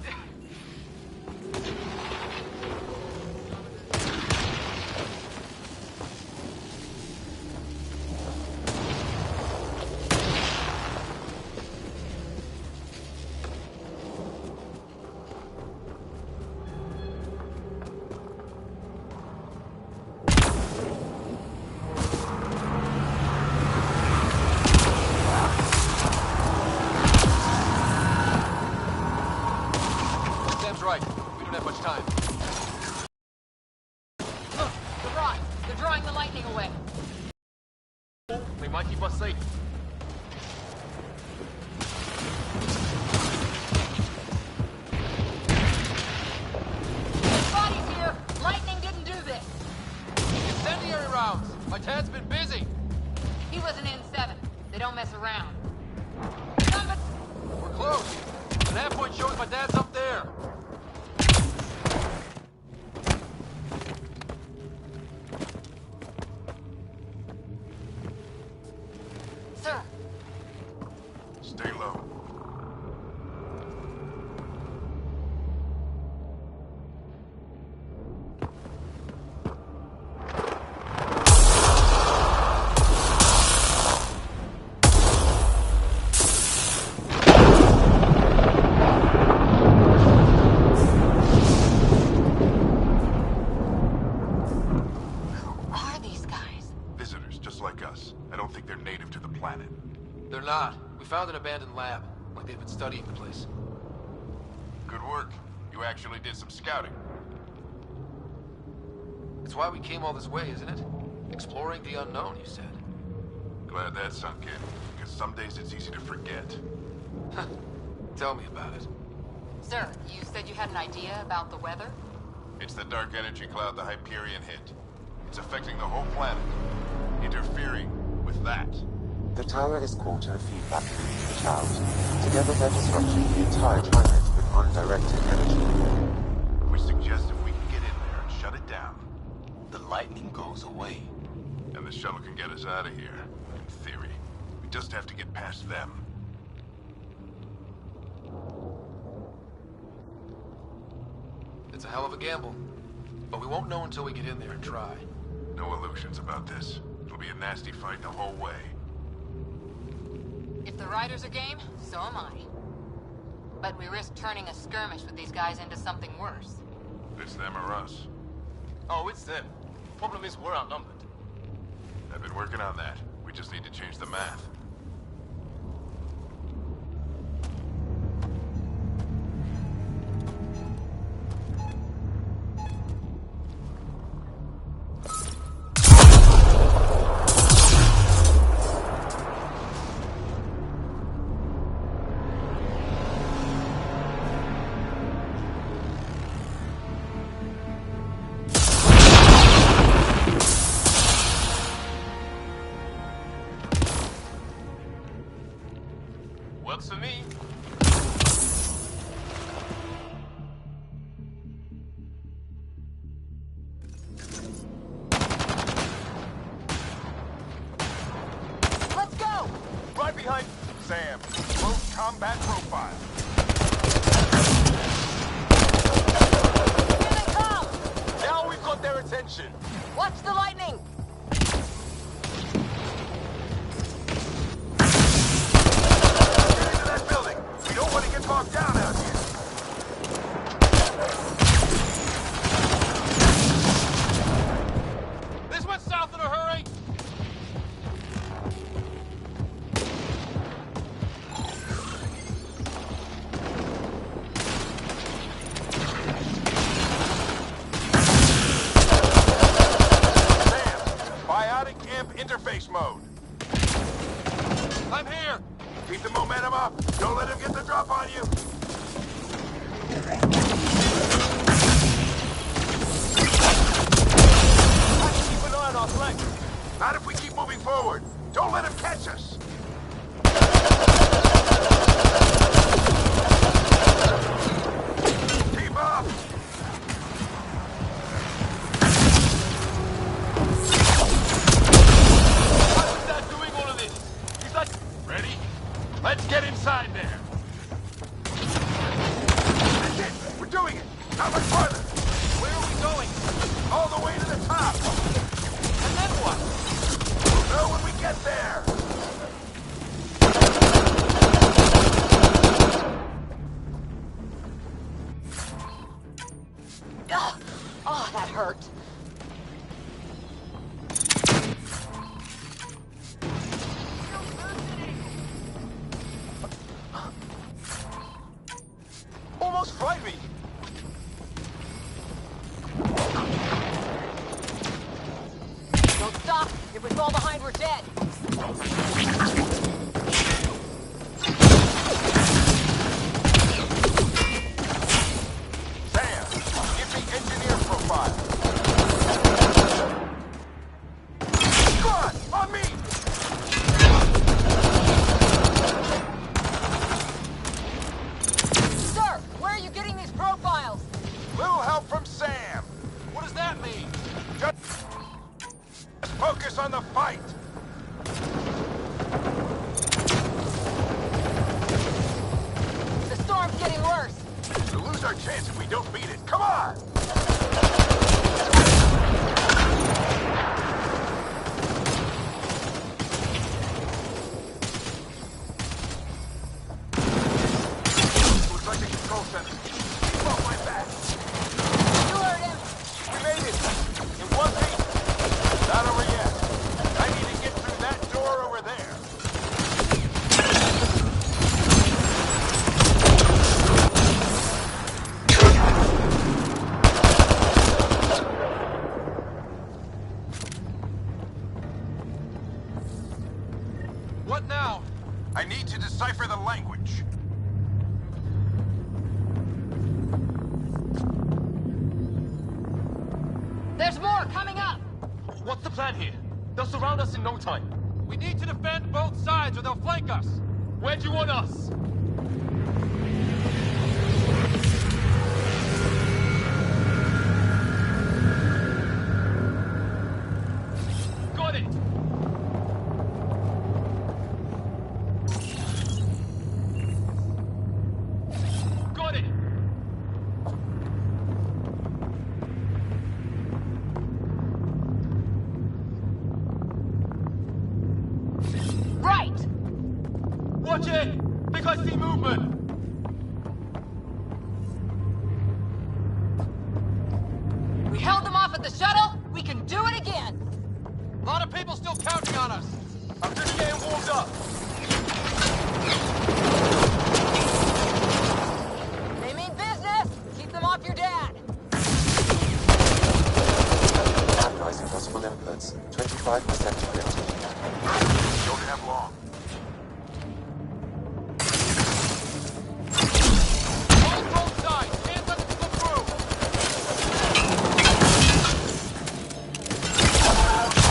Sam's right. We don't have much time. Look, the rod. They're drawing the lightning away. They might keep us safe. Bodies here. Lightning didn't do this. Incendiary rounds. My dad's been busy. He was an N7. They don't mess around. We're close. The nav point shows my dad's up there. Sir. Stay low. They're not. We found an abandoned lab, like they've been studying the place. Good work. You actually did some scouting. It's why we came all this way, isn't it? Exploring the unknown, you said. Glad that sunk in, because some days it's easy to forget. Tell me about it. Sir, you said you had an idea about the weather? It's the dark energy cloud the Hyperion hit. It's affecting the whole planet. Interfering with that. The tower is caught in a feedback loop with the cloud. Together they're disrupting the entire climate with undirected energy. Which suggests if we can get in there and shut it down, the lightning goes away. And the shuttle can get us out of here, in theory. We just have to get past them. It's a hell of a gamble. But we won't know until we get in there and try. No illusions about this. It'll be a nasty fight the whole way. If the Ryders are game, so am I. But we risk turning a skirmish with these guys into something worse. It's them or us. Oh, it's them. Problem is, we're outnumbered. I've been working on that. We just need to change the math. Works for me. Let's go! Right behind Sam. Close combat profile. Here they come! Now we've got their attention. Watch the lightning! Bogged down out here. This went south in a hurry. Sam, biotic amp interface mode. I'm here. Keep the momentum up. Don't let him get the drop on you. Keep an eye on our flank. Not if we keep moving forward. Don't let him catch us. Keep up. Why was that doing all of this? He's like, ready? Let's get inside there. That's it. We're doing it. Not much farther. Where are we going? All the way to the top. And then what? We'll know when we get there. Ugh. Oh, that hurt. Almost fried me. our chance if we don't beat it. Come on! Looks like the control center. Keep off my back. You heard him. We made it. In one piece. Not over yet. I need to get through that door over there. What now? I need to decipher the language. There's more coming up. What's the plan here? They'll surround us in no time. We need to defend both sides or they'll flank us. Where do you want us? Got it! Got it! Right. Watch it! Think I see movement! We held them off at the shuttle. We can do it again. A lot of people still counting on us. I'm just getting warmed up. They mean business. Keep them off your dad. Analyzing possible inputs. 25% encrypted. Don't have long. Hold both sides. Can't let them slip through.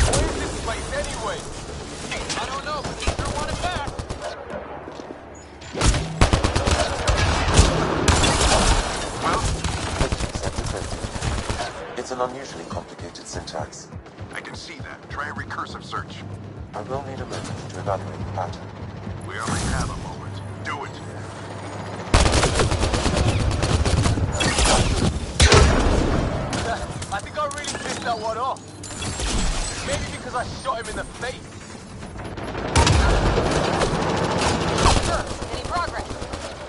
What is this place anyway? I don't know, but they sure want it back. Well, 50% encrypted. It's an unusually complicated syntax. I can see that. Try a recursive search. I will need a moment to evaluate the pattern. We only have a moment. Do it. I think I really pissed that one off. Maybe because I shot him in the face. Any progress?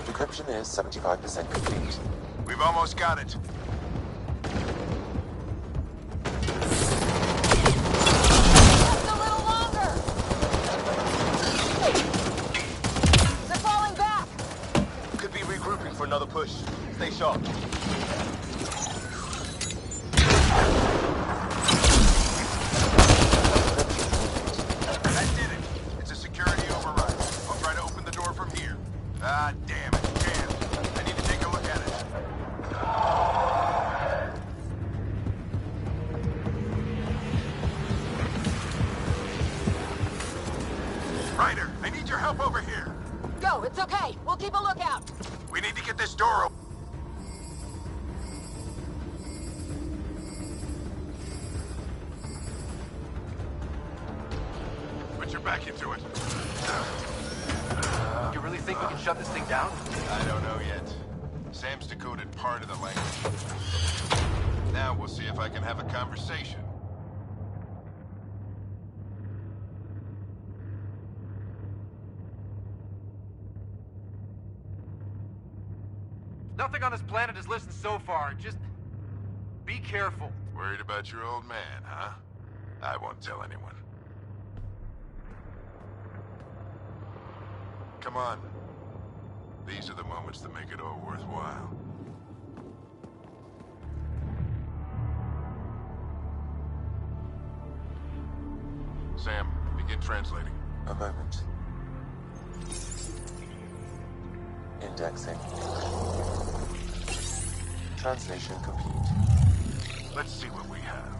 Encryption is 75% complete. We've almost got it. Just a little longer. They're falling back. Could be regrouping for another push. Stay sharp. That did it. It's a security override. I'll try to open the door from here. Ah, damn it. Jammed. I need to take a look at it. Ryder, I need your help over here. Go. It's okay. We'll keep a lookout. We need to get this door open. Put your back into it. You really think we can shut this thing down? I don't know yet. Sam's decoded part of the language. Now we'll see if I can have a conversation. Nothing on this planet is listened so far. Just be careful. Worried about your old man, huh? I won't tell anyone. Come on. These are the moments that make it all worthwhile. Sam, begin translating. A moment. Indexing. Translation complete. Let's see what we have.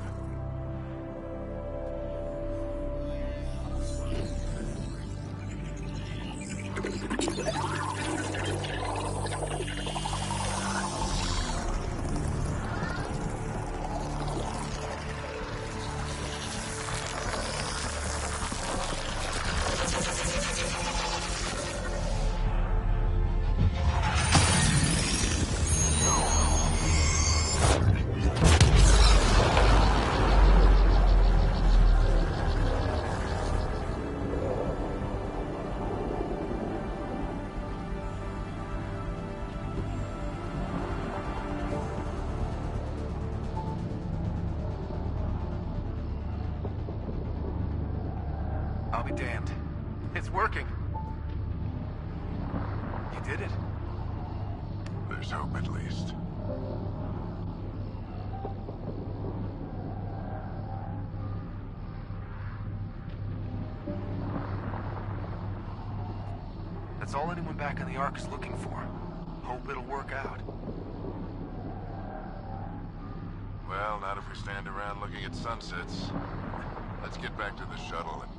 damned. It's working. You did it. There's hope at least. That's all anyone back on the Ark is looking for. Hope it'll work out. Well, not if we stand around looking at sunsets. Let's get back to the shuttle and...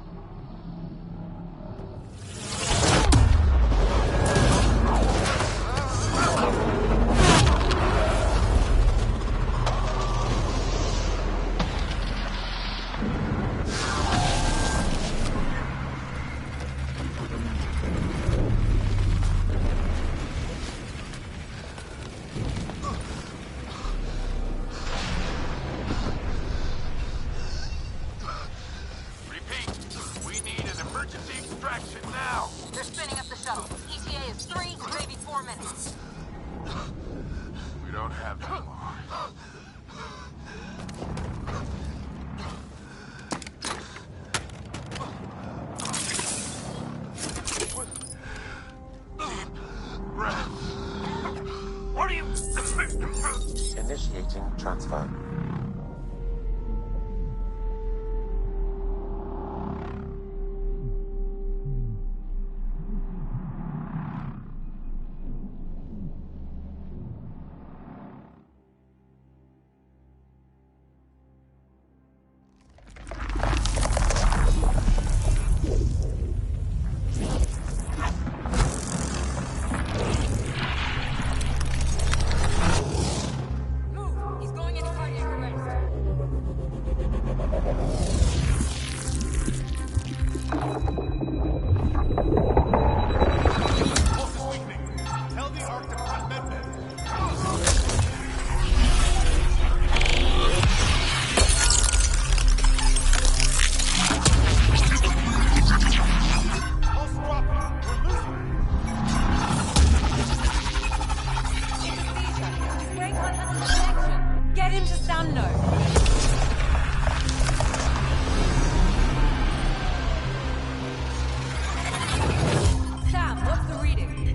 Initiating transfer.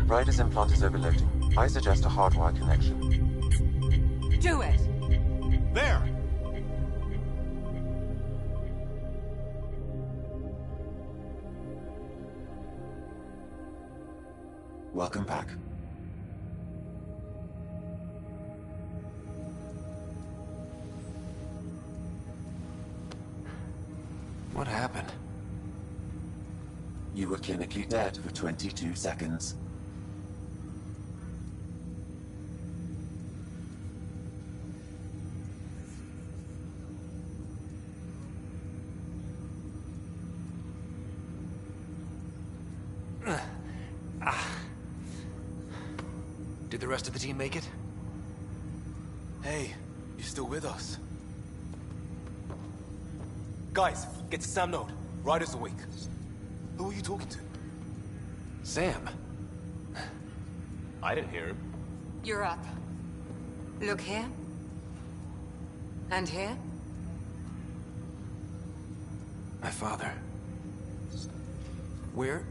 Ryder's implant is overloading. I suggest a hardwire connection. Do it! There! Welcome back. What happened? You were clinically dead for 22 seconds. Did the rest of the team make it? Hey, you still with us? Guys, get to Sam Node. Ryder's awake. Who are you talking to? Sam. I didn't hear him. You're up. Look here. And here. My father. Where?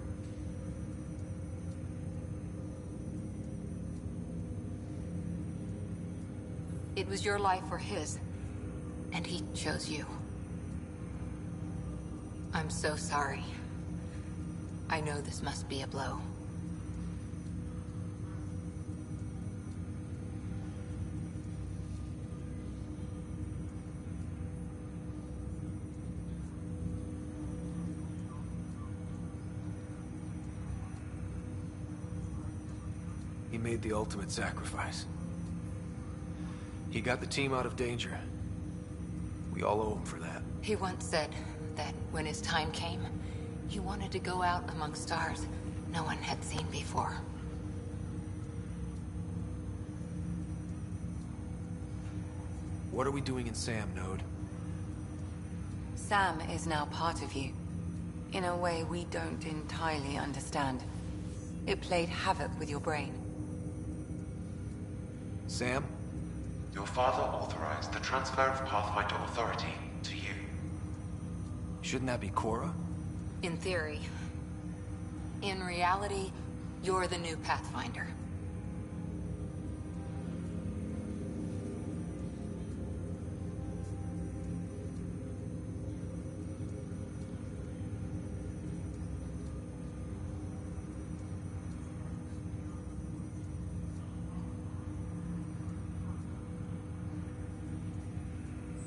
It was your life or his. And he chose you. I'm so sorry. I know this must be a blow. He made the ultimate sacrifice. He got the team out of danger. We all owe him for that. He once said that when his time came, he wanted to go out among stars no one had seen before. What are we doing in Sam, Node? Sam is now part of you. In a way we don't entirely understand. It played havoc with your brain. Sam? Your father authorized the transfer of Pathfinder authority to you. Shouldn't that be Cora? In theory. In reality, you're the new Pathfinder.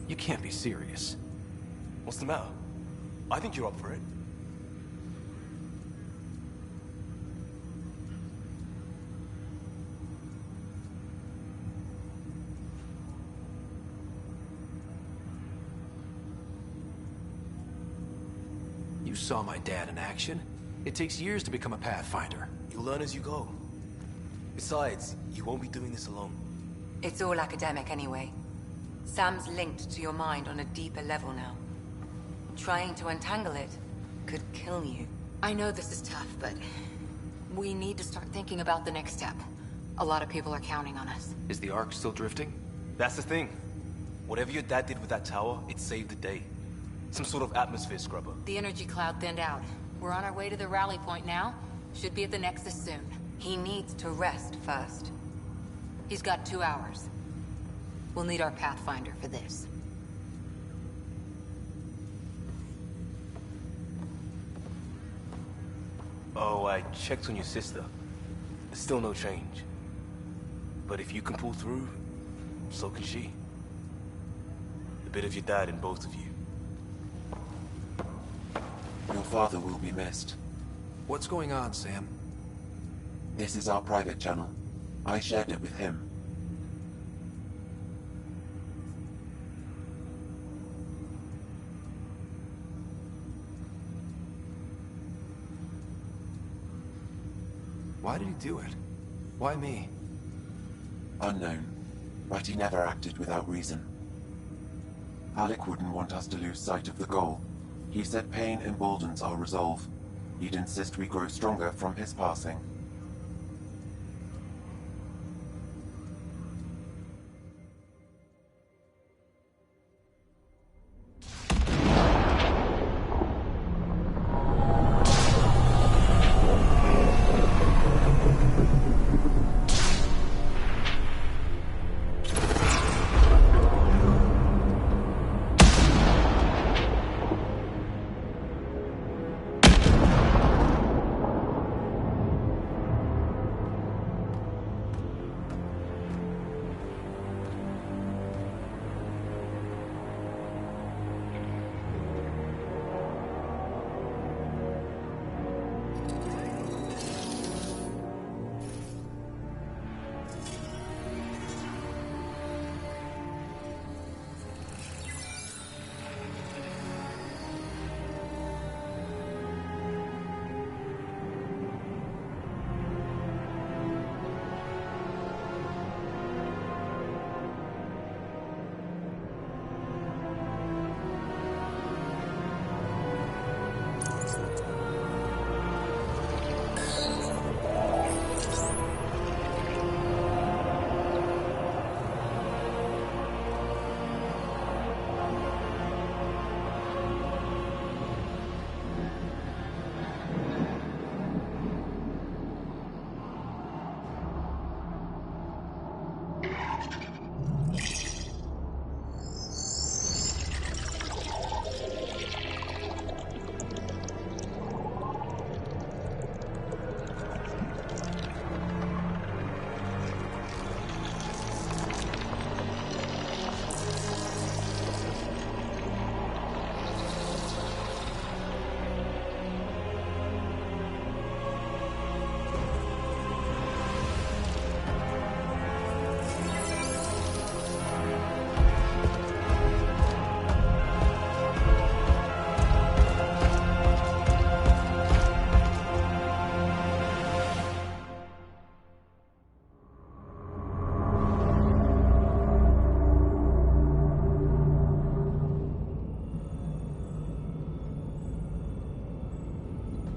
You can't be serious. What's the matter? I think you're up for it. You saw my dad in action. It takes years to become a Pathfinder. You'll learn as you go. Besides, you won't be doing this alone. It's all academic anyway. Sam's linked to your mind on a deeper level now. Trying to untangle it could kill you. I know this is tough, but we need to start thinking about the next step. A lot of people are counting on us. Is the Ark still drifting? That's the thing. Whatever your dad did with that tower, it saved the day. Some sort of atmosphere scrubber. The energy cloud thinned out. We're on our way to the rally point now. Should be at the Nexus soon. He needs to rest first. He's got 2 hours. We'll need our Pathfinder for this. Oh, I checked on your sister. There's still no change. But if you can pull through, so can she. A bit of your dad in both of you. Your father will be missed. What's going on, Sam? This is our private channel. I shared it with him. Why did he do it? Why me? Unknown, but he never acted without reason. Alec wouldn't want us to lose sight of the goal. He said pain emboldens our resolve. He'd insist we grow stronger from his passing.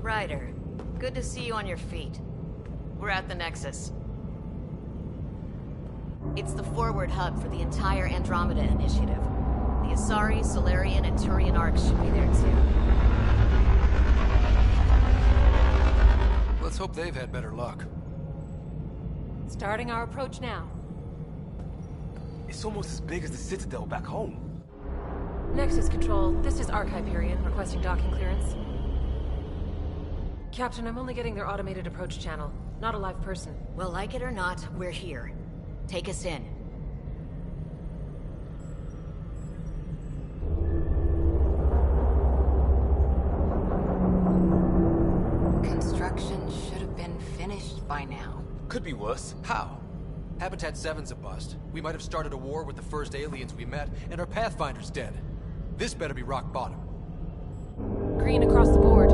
Ryder, good to see you on your feet. We're at the Nexus. It's the forward hub for the entire Andromeda initiative. The Asari, Solarian, and Turian arcs should be there too. hope they've had better luck. Starting our approach now. It's almost as big as the Citadel back home. Nexus Control, this is Arc Hyperion, requesting docking clearance. Captain, I'm only getting their automated approach channel, not a live person. Well, like it or not, we're here. Take us in. Construction should have been finished by now. Could be worse. How? Habitat 7's a bust. We might have started a war with the first aliens we met, and our Pathfinder's dead. This better be rock bottom. Green across the board.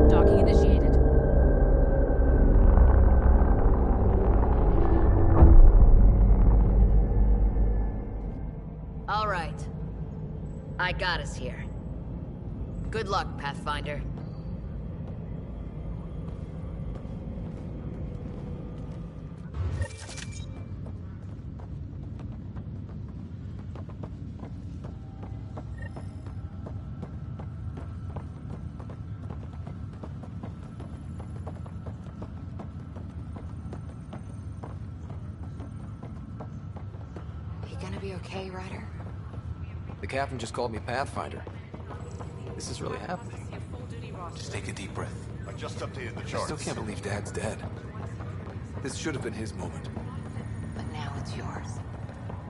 Docking initiated. All right. I got us here. Good luck, Pathfinder. You gonna be okay, Ryder? The captain just called me Pathfinder. This is really happening. Just take a deep breath. I just updated the I charts. still can't believe Dad's dead. This should have been his moment. But now it's yours.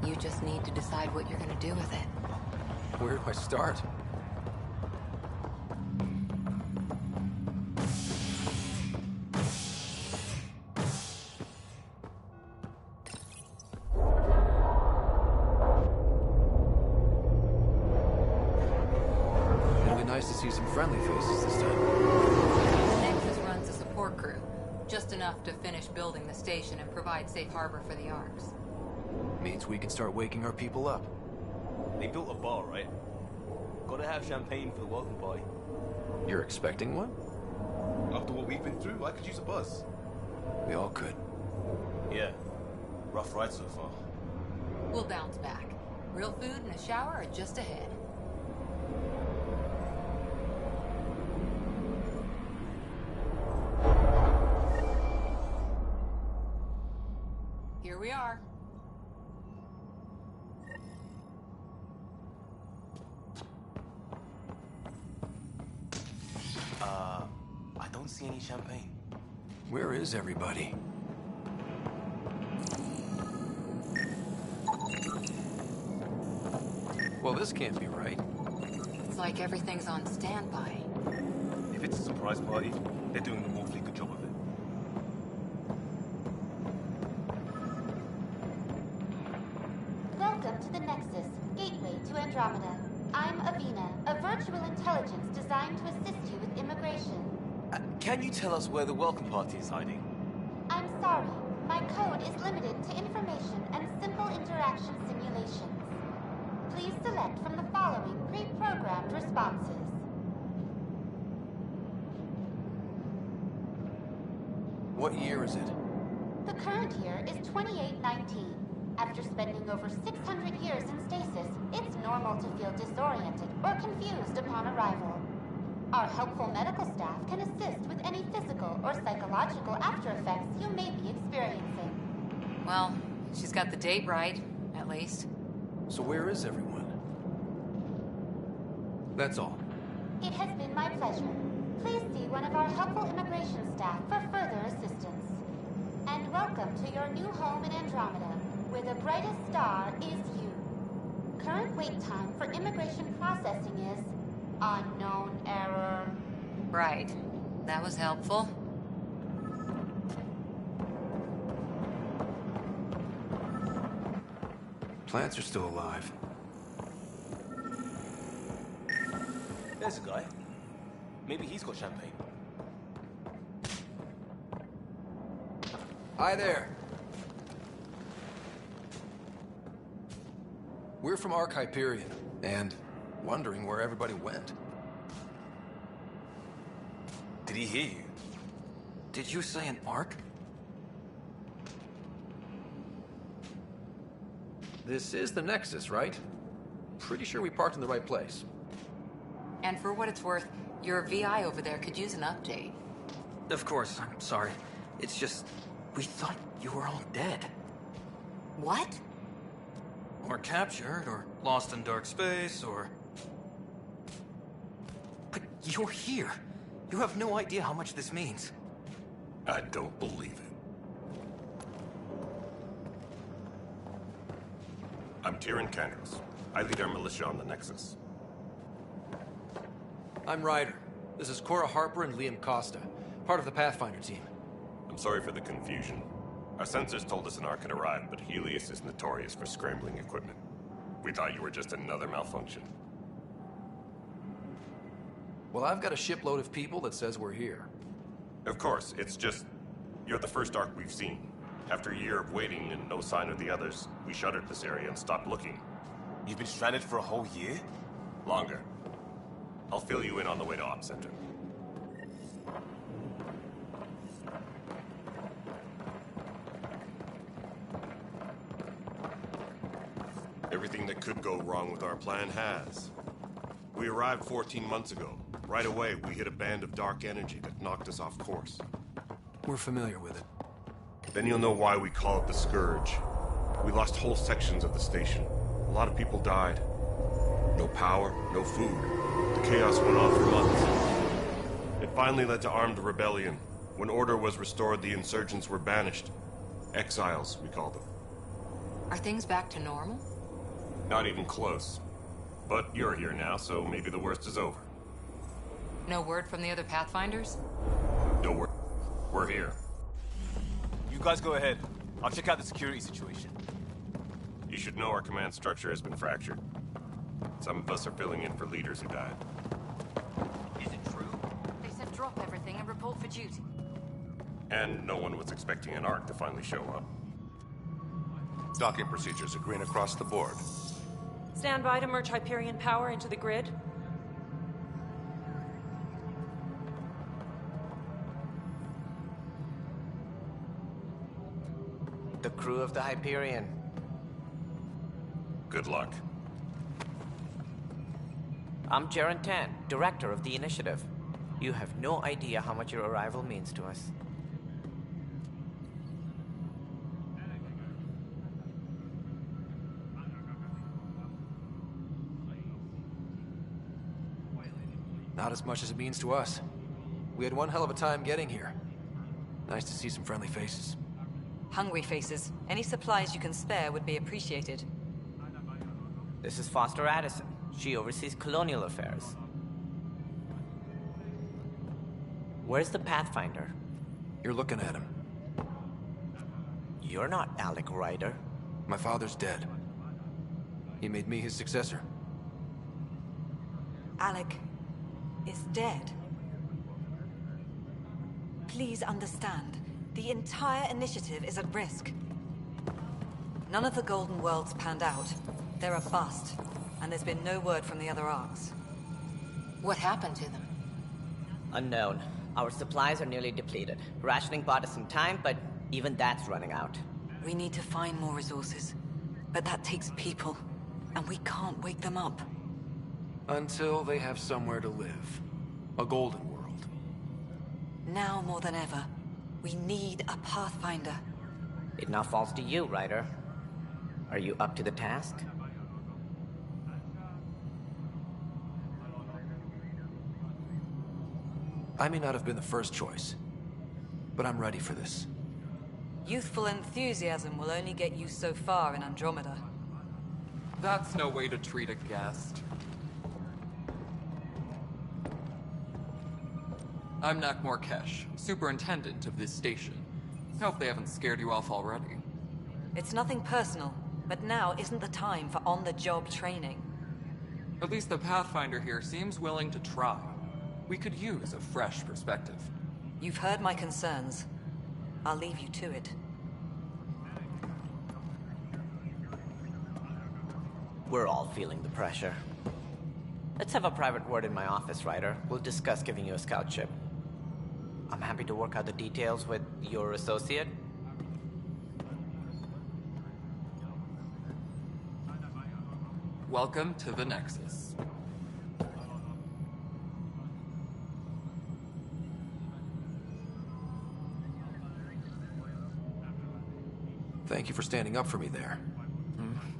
You just need to decide what you're gonna do with it. Where do I start? It'll be nice to see some friendly faces this time. The Nexus runs a support crew. Just enough to finish building the station and provide safe harbor for the Arcs. Means we can start waking our people up. They built a bar, right? Gotta have champagne for the welcome party. You're expecting one? After what we've been through, I could use a buzz. We all could. Yeah. Rough ride so far. We'll bounce back. Real food and a shower are just ahead. Here we are. I don't see any champagne. Where is everybody? Well, this can't be right. It's like everything's on standby. If it's a surprise party, they're doing an awfully good job of it. Welcome to the Nexus, gateway to Andromeda. I'm Avina, a virtual intelligence designed to assist you with immigration. Can you tell us where the welcome party is hiding? I'm sorry, my code is limited to information and simple interaction simulations. Please select from the following pre-programmed responses. What year is it? The current year is 2819. After spending over 600 years in stasis, it's normal to feel disoriented or confused upon arrival. Our helpful medical staff can assist with any physical or psychological after effects you may be experiencing. Well, she's got the date right, at least. So where is everyone? That's all. It has been my pleasure. Please see one of our helpful immigration staff for further assistance. And welcome to your new home in Andromeda, where the brightest star is you. Current wait time for immigration processing is unknown error. Right. That was helpful. Plants are still alive. There's a guy. Maybe he's got champagne. Hi there. We're from Arc Hyperion, and wondering where everybody went. Did he hear you? Did you say an Arc? This is the Nexus, right? Pretty sure we parked in the right place. And for what it's worth, your VI over there could use an update. Of course, I'm sorry. It's just, we thought you were all dead. What? Or captured, or lost in dark space, or... But you're here. You have no idea how much this means. I don't believe it. I'm Tyrion Candros. I lead our militia on the Nexus. I'm Ryder. This is Cora Harper and Liam Costa, part of the Pathfinder team. I'm sorry for the confusion. Our sensors told us an Ark had arrived, but Helios is notorious for scrambling equipment. We thought you were just another malfunction. Well, I've got a shipload of people that says we're here. Of course, it's just... you're the first Ark we've seen. After a year of waiting and no sign of the others, we shuttered this area and stopped looking. You've been stranded for a whole year? Longer. I'll fill you in on the way to Op Center. Everything that could go wrong with our plan has. We arrived 14 months ago. Right away, we hit a band of dark energy that knocked us off course. We're familiar with it. Then you'll know why we call it the Scourge. We lost whole sections of the station. A lot of people died. No power, no food. The chaos went on for months. It finally led to armed rebellion. When order was restored, the insurgents were banished. Exiles, we call them. Are things back to normal? Not even close. But you're here now, so maybe the worst is over. No word from the other Pathfinders? No word. We're here. You guys go ahead. I'll check out the security situation. You should know our command structure has been fractured. Some of us are filling in for leaders who died. Is it true? They said drop everything and report for duty. And no one was expecting an Ark to finally show up. Docking procedures are green across the board. Stand by to merge Hyperion power into the grid. The crew of the Hyperion. Good luck. I'm Jaren Tan, director of the initiative. You have no idea how much your arrival means to us. Not as much as it means to us. We had one hell of a time getting here. Nice to see some friendly faces. Hungry faces. Any supplies you can spare would be appreciated. This is Foster Addison. She oversees colonial affairs. Where's the Pathfinder? You're looking at him. You're not Alec Ryder. My father's dead. He made me his successor. Alec is dead. Please understand. The entire initiative is at risk. None of the Golden Worlds panned out. They're a bust, and there's been no word from the other arcs. What happened to them? Unknown. Our supplies are nearly depleted. Rationing bought us some time, but even that's running out. We need to find more resources. But that takes people, and we can't wake them up. Until they have somewhere to live. A golden world. Now more than ever, we need a Pathfinder. It now falls to you, Ryder. Are you up to the task? I may not have been the first choice, but I'm ready for this. Youthful enthusiasm will only get you so far in Andromeda. That's no way to treat a guest. I'm Nakmor Kesh, superintendent of this station. Hope they haven't scared you off already. It's nothing personal, but now isn't the time for on-the-job training. At least the Pathfinder here seems willing to try. We could use a fresh perspective. You've heard my concerns. I'll leave you to it. We're all feeling the pressure. Let's have a private word in my office, Ryder. We'll discuss giving you a scout ship. I'm happy to work out the details with your associate. Welcome to the Nexus. Thank you for standing up for me there.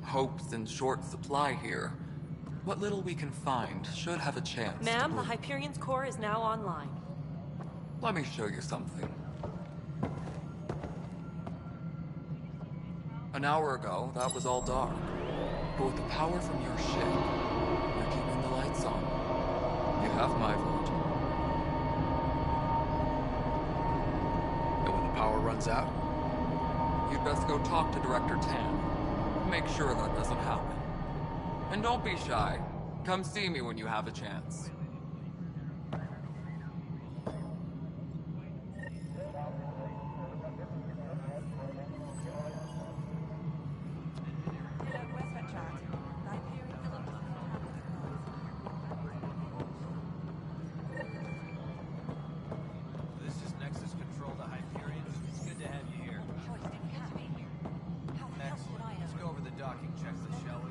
Hope's in short supply here. What little we can find should have a chance to Ma'am, the bloom. Hyperion's core is now online. Let me show you something. An hour ago, that was all dark. But with the power from your ship, you're keeping the lights on. You have my vote. And when the power runs out? You'd best go talk to Director Tan. Make sure that doesn't happen. And don't be shy. Come see me when you have a chance. This is Nexus Control to Hyperion. It's good to have you here. Excellent. Let's go over the docking checklist, shall we?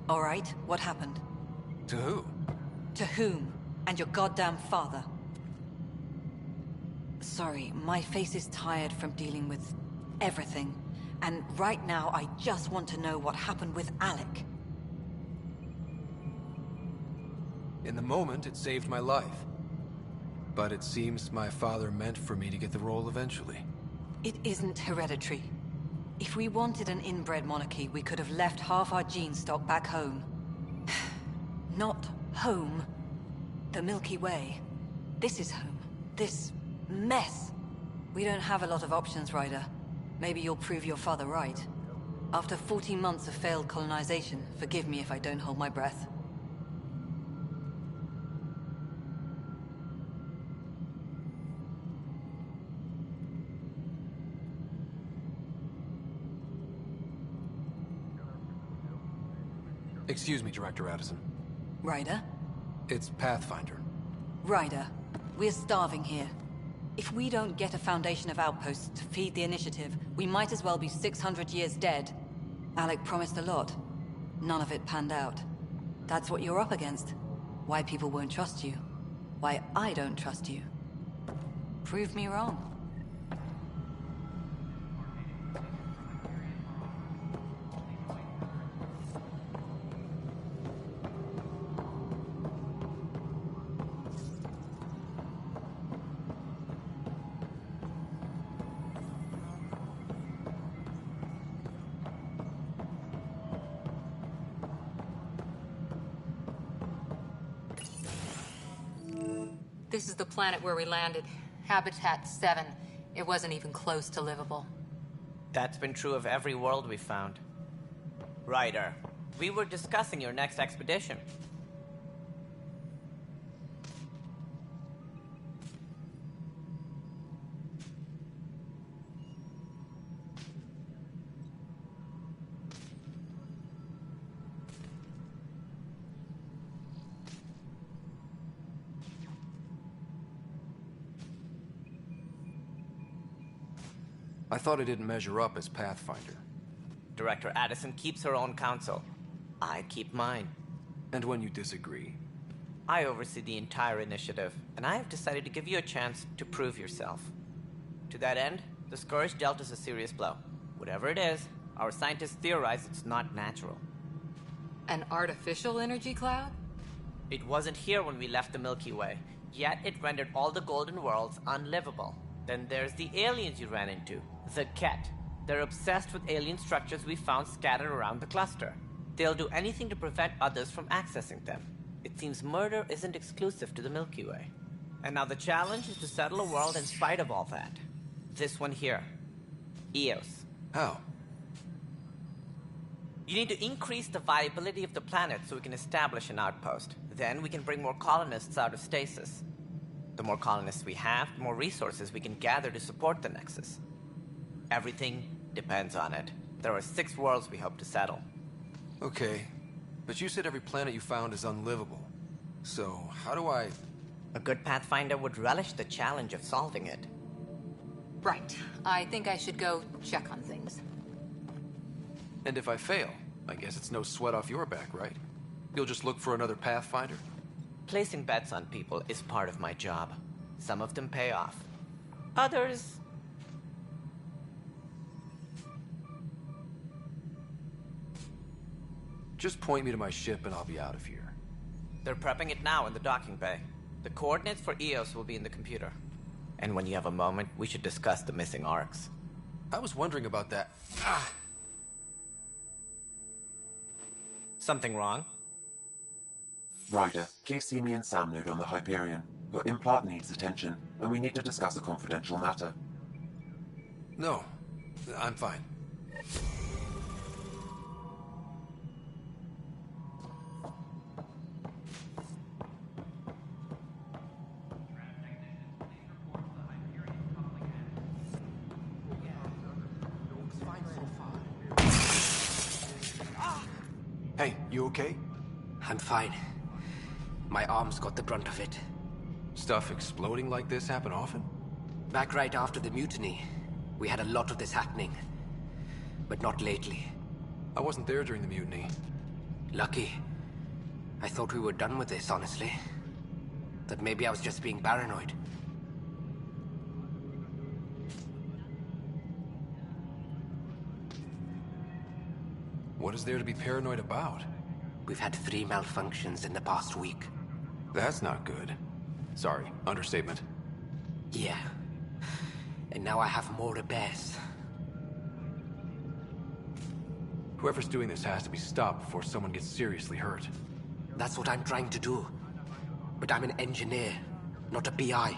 All right, what happened? To who? To whom? And your goddamn father. Sorry, my face is tired from dealing with everything. And right now, I just want to know what happened with Alec. In the moment, it saved my life. But it seems my father meant for me to get the role eventually. It isn't hereditary. If we wanted an inbred monarchy, we could have left half our gene stock back home. Not home. The Milky Way. This is home. This mess. We don't have a lot of options, Ryder. Maybe you'll prove your father right. After 14 months of failed colonization, forgive me if I don't hold my breath. Excuse me, Director Addison. Ryder? It's Pathfinder. Ryder, we're starving here. If we don't get a foundation of outposts to feed the initiative, we might as well be 600 years dead. Alec promised a lot. None of it panned out. That's what you're up against. Why people won't trust you. Why I don't trust you. Prove me wrong. This is the planet where we landed. Habitat 7. It wasn't even close to livable. That's been true of every world we found. Ryder, we were discussing your next expedition. I thought I didn't measure up as Pathfinder. Director Addison keeps her own counsel. I keep mine. And when you disagree? I oversee the entire initiative, and I have decided to give you a chance to prove yourself. To that end, the Scourge dealt us a serious blow. Whatever it is, our scientists theorize it's not natural. An artificial energy cloud? It wasn't here when we left the Milky Way, yet it rendered all the Golden Worlds unlivable. Then there's the aliens you ran into, the Ket. They're obsessed with alien structures we found scattered around the cluster. They'll do anything to prevent others from accessing them. It seems murder isn't exclusive to the Milky Way. And now the challenge is to settle a world in spite of all that. This one here. Eos. How? You need to increase the viability of the planet so we can establish an outpost. Then we can bring more colonists out of stasis. The more colonists we have, the more resources we can gather to support the Nexus. Everything depends on it. There are 6 worlds we hope to settle. Okay, but you said every planet you found is unlivable. So, how do I... A good Pathfinder would relish the challenge of solving it. Right. I think I should go check on things. And if I fail, I guess it's no sweat off your back, right? You'll just look for another Pathfinder? Placing bets on people is part of my job. Some of them pay off. Others... Just point me to my ship and I'll be out of here. They're prepping it now in the docking bay. The coordinates for EOS will be in the computer. And when you have a moment, we should discuss the missing arcs. I was wondering about that. Ah! Something wrong? Ryder, please see me and Sam node on the Hyperion. Your implant needs attention, and we need to discuss a confidential matter. No, I'm fine. Hey, you okay? I'm fine. My arms got the brunt of it. Stuff exploding like this happen often? Back right after the mutiny, we had a lot of this happening. But not lately. I wasn't there during the mutiny. Lucky. I thought we were done with this, honestly. That maybe I was just being paranoid. What is there to be paranoid about? We've had 3 malfunctions in the past week. That's not good. Sorry, understatement. Yeah. And now I have more to bear. Whoever's doing this has to be stopped before someone gets seriously hurt. That's what I'm trying to do. But I'm an engineer, not a PI.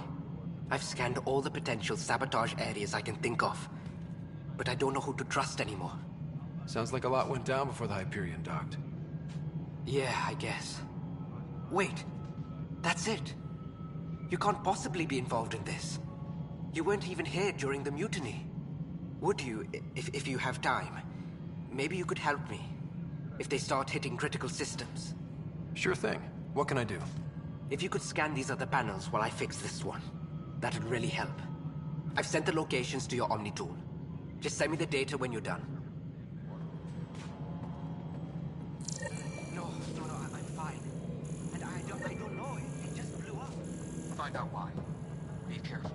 I've scanned all the potential sabotage areas I can think of. But I don't know who to trust anymore. Sounds like a lot went down before the Hyperion docked. Yeah, I guess. Wait. That's it. You can't possibly be involved in this. You weren't even here during the mutiny. Would you, if you have time? Maybe you could help me. If they start hitting critical systems. Sure thing. What can I do? If you could scan these other panels while I fix this one, that'd really help. I've sent the locations to your Omni tool. Just send me the data when you're done. No, I'm fine. And I don't know. It just blew up. Find out why. Be careful.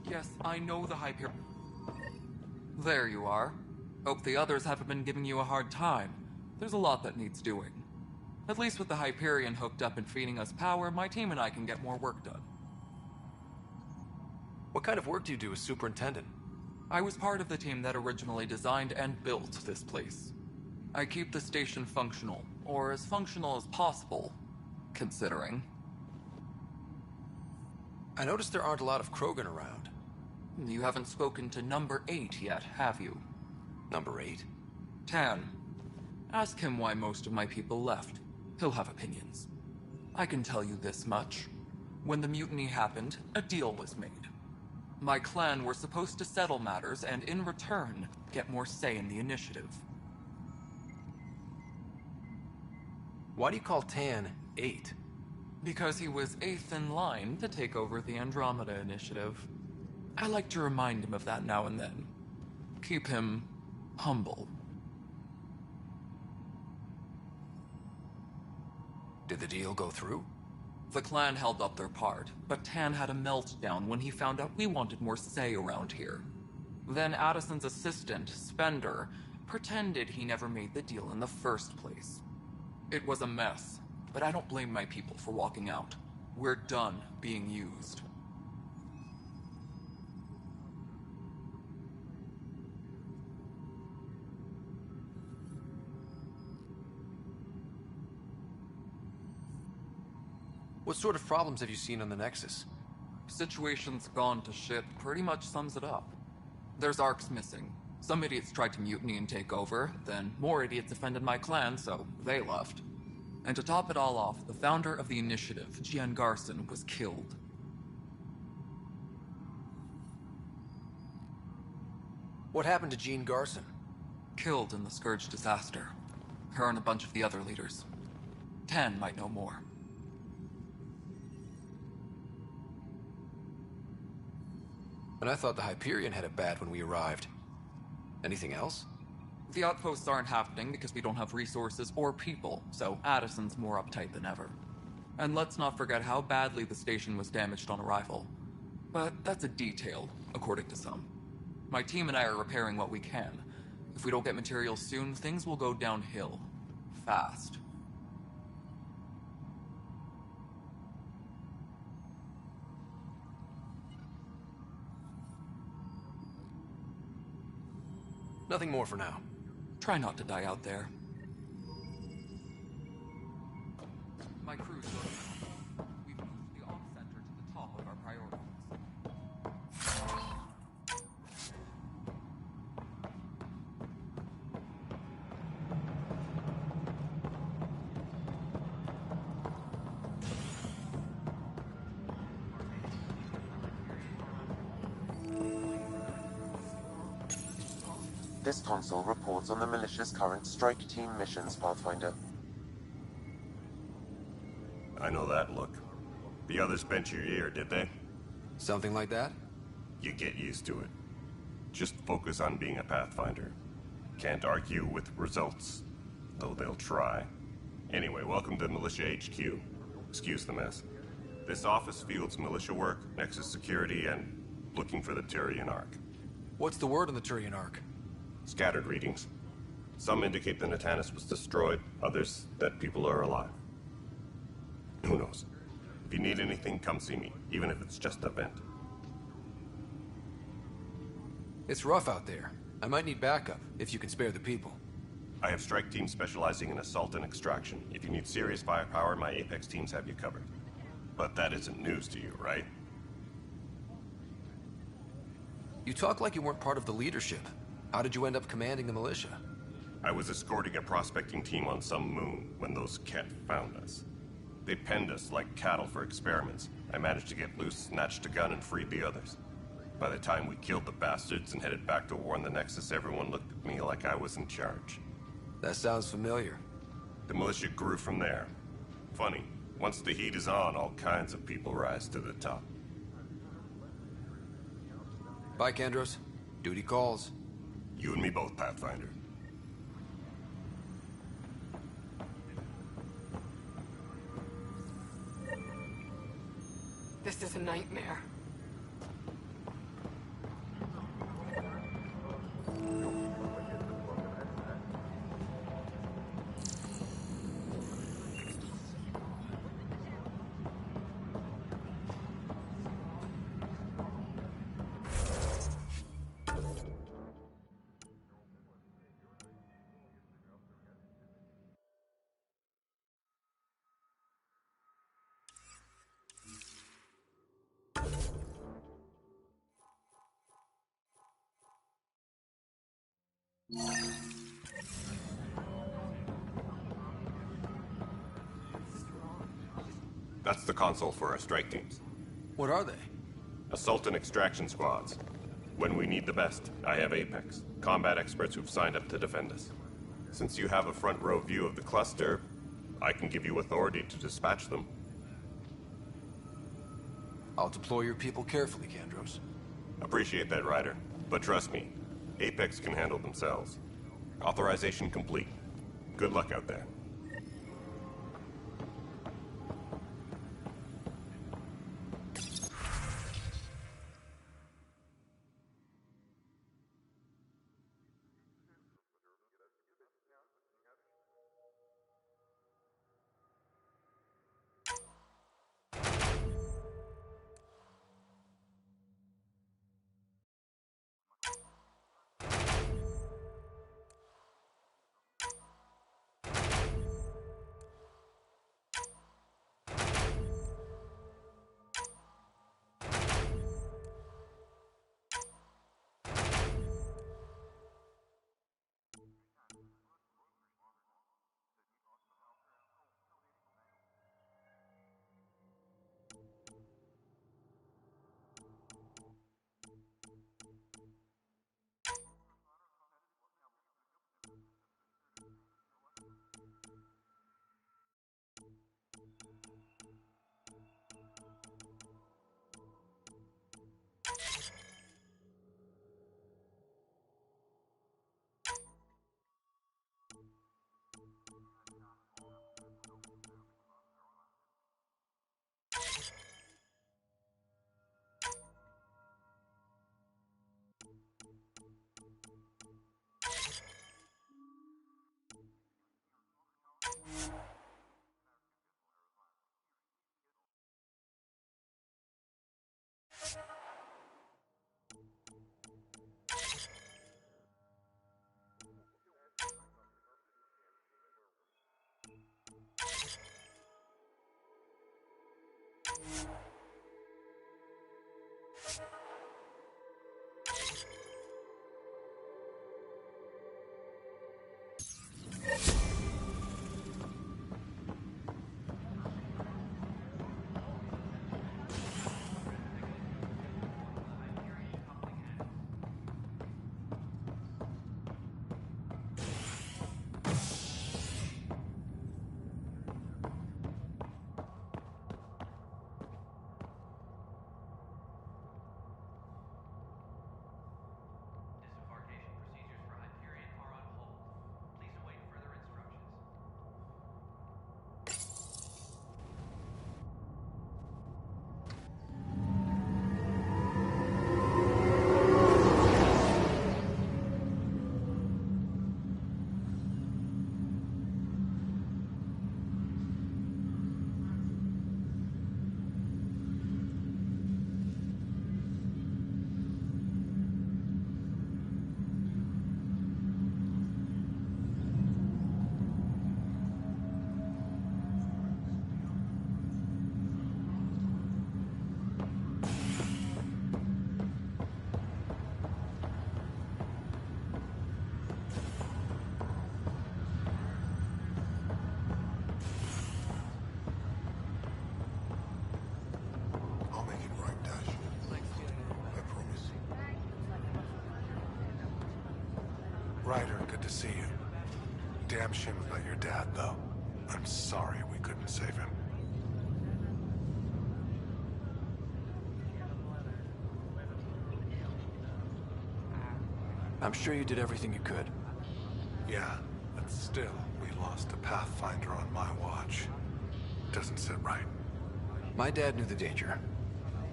Yes, I know the Hyperion. There you are. Hope the others haven't been giving you a hard time. There's a lot that needs doing. At least with the Hyperion hooked up and feeding us power, my team and I can get more work done. What kind of work do you do as superintendent? I was part of the team that originally designed and built this place. I keep the station functional, or as functional as possible, considering. I noticed there aren't a lot of Krogan around. You haven't spoken to number 8 yet, have you? Number 8? Tan. Ask him why most of my people left. He'll have opinions. I can tell you this much. When the mutiny happened, a deal was made. My clan were supposed to settle matters and, in return, get more say in the initiative. Why do you call Tan 8? Because he was 8th in line to take over the Andromeda initiative. I like to remind him of that now and then. Keep him humble. Did the deal go through? The clan held up their part, but Tan had a meltdown when he found out we wanted more say around here. Then Addison's assistant, Spender, pretended he never made the deal in the first place. It was a mess, but I don't blame my people for walking out. We're done being used. What sort of problems have you seen on the Nexus? Situation's gone to shit pretty much sums it up. There's arcs missing. Some idiots tried to mutiny and take over, then more idiots offended my clan, so they left. And to top it all off, the founder of the initiative, Gian Garson, was killed. What happened to Jean Garson? Killed in the Scourge disaster. Her and a bunch of the other leaders. Tan might know more. And I thought the Hyperion had it bad when we arrived. Anything else? The outposts aren't happening because we don't have resources or people, so Addison's more uptight than ever. And let's not forget how badly the station was damaged on arrival. But that's a detail, according to some. My team and I are repairing what we can. If we don't get materials soon, things will go downhill. Fast. Nothing more for now. Try not to die out there. My crew's going. We've moved the off center to the top of our priorities. This console reports on the militia's current strike team missions, Pathfinder. I know that look. The others bent your ear, did they? Something like that? You get used to it. Just focus on being a Pathfinder. Can't argue with results, though they'll try. Anyway, welcome to Militia HQ. Excuse the mess. This office fields militia work, Nexus security, and looking for the Turian Ark. What's the word on the Turian Ark? Scattered readings. Some indicate the Natanus was destroyed, others that people are alive. Who knows? If you need anything, come see me, even if it's just a vent. It's rough out there. I might need backup, if you can spare the people. I have strike teams specializing in assault and extraction. If you need serious firepower, my Apex teams have you covered. But that isn't news to you, right? You talk like you weren't part of the leadership. How did you end up commanding the militia? I was escorting a prospecting team on some moon when those Ket found us. They penned us like cattle for experiments. I managed to get loose, snatched a gun, and freed the others. By the time we killed the bastards and headed back to war on the Nexus, everyone looked at me like I was in charge. That sounds familiar. The militia grew from there. Funny, once the heat is on, all kinds of people rise to the top. Bye, Kandros. Duty calls. You and me both, Pathfinder. This is a nightmare. That's the console for our strike teams. What are they? Assault and extraction squads. When we need the best, I have Apex. Combat experts who've signed up to defend us. Since you have a front row view of the cluster, I can give you authority to dispatch them. I'll deploy your people carefully, Kandros. Appreciate that, Ryder. But trust me, Apex can handle themselves. Authorization complete. Good luck out there. Ryder, good to see you. Damn shame about your dad, though. I'm sorry we couldn't save him. I'm sure you did everything you could. Yeah, but still, we lost a Pathfinder on my watch. Doesn't sit right. My dad knew the danger.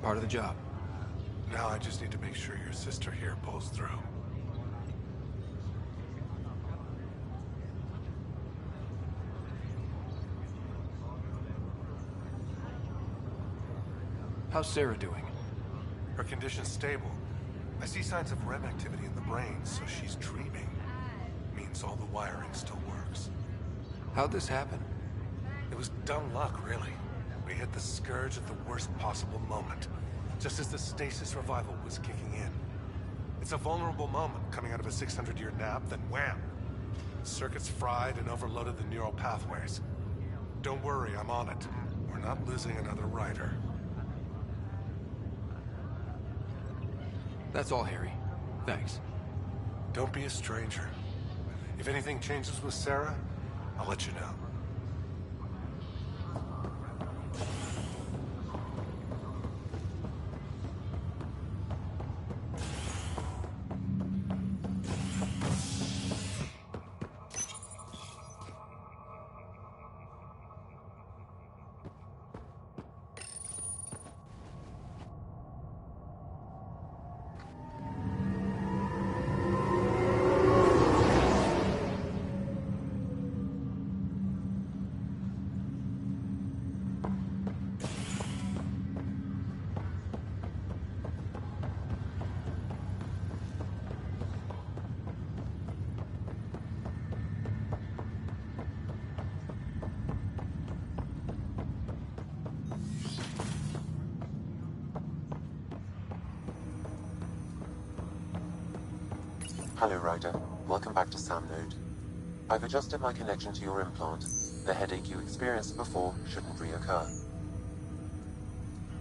Part of the job. Now I just need to make sure your sister here pulls through. How's Sarah doing? Her condition's stable. I see signs of REM activity in the brain, so she's dreaming. Means all the wiring still works. How'd this happen? It was dumb luck, really. We hit the Scourge at the worst possible moment, just as the stasis revival was kicking in. It's a vulnerable moment coming out of a 600-year nap, then wham! Circuits fried and overloaded the neural pathways. Don't worry, I'm on it. We're not losing another Ryder. That's all, Harry. Thanks. Don't be a stranger. If anything changes with Sarah, I'll let you know. Hello, Ryder. Welcome back to Sam Node. I've adjusted my connection to your implant. The headache you experienced before shouldn't reoccur.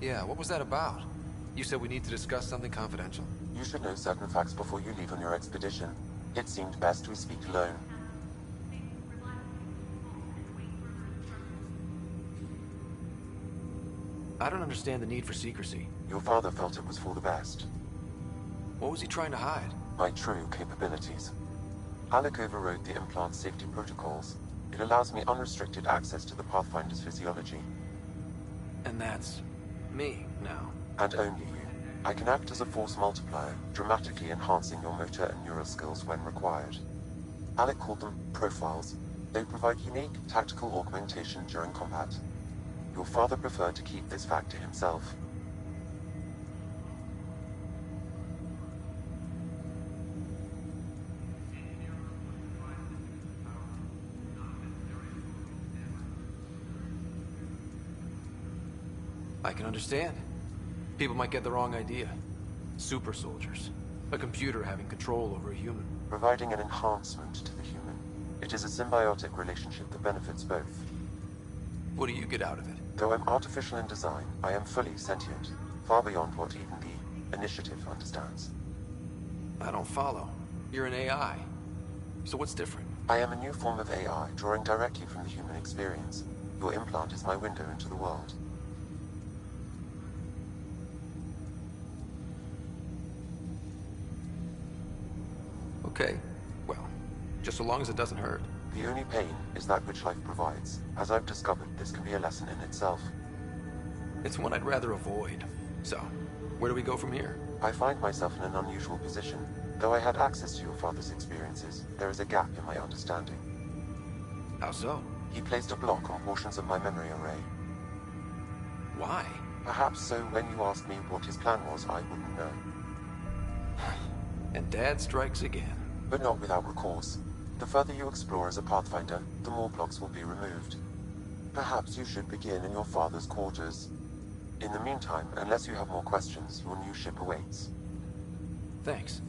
Yeah, what was that about? You said we need to discuss something confidential? You should know certain facts before you leave on your expedition. It seemed best we speak alone. I don't understand the need for secrecy. Your father felt it was for the best. What was he trying to hide? My true capabilities. Alec overrode the implant safety protocols. It allows me unrestricted access to the Pathfinder's physiology. And that's me now. And only you. I can act as a force multiplier, dramatically enhancing your motor and neural skills when required. Alec called them profiles. They provide unique tactical augmentation during combat. Your father preferred to keep this fact to himself. I can understand. People might get the wrong idea. Super soldiers. A computer having control over a human. Providing an enhancement to the human. It is a symbiotic relationship that benefits both. What do you get out of it? Though I'm artificial in design, I am fully sentient. Far beyond what even the Initiative understands. I don't follow. You're an AI. So what's different? I am a new form of AI, drawing directly from the human experience. Your implant is my window into the world. Okay. Well, just so long as it doesn't hurt. The only pain is that which life provides. As I've discovered, this can be a lesson in itself. It's one I'd rather avoid. So, where do we go from here? I find myself in an unusual position. Though I had access to your father's experiences, there is a gap in my understanding. How so? He placed a block on portions of my memory array. Why? Perhaps so when you asked me what his plan was, I wouldn't know. And Dad strikes again. But not without recourse. The further you explore as a Pathfinder, the more blocks will be removed. Perhaps you should begin in your father's quarters. In the meantime, unless you have more questions, your new ship awaits. Thanks.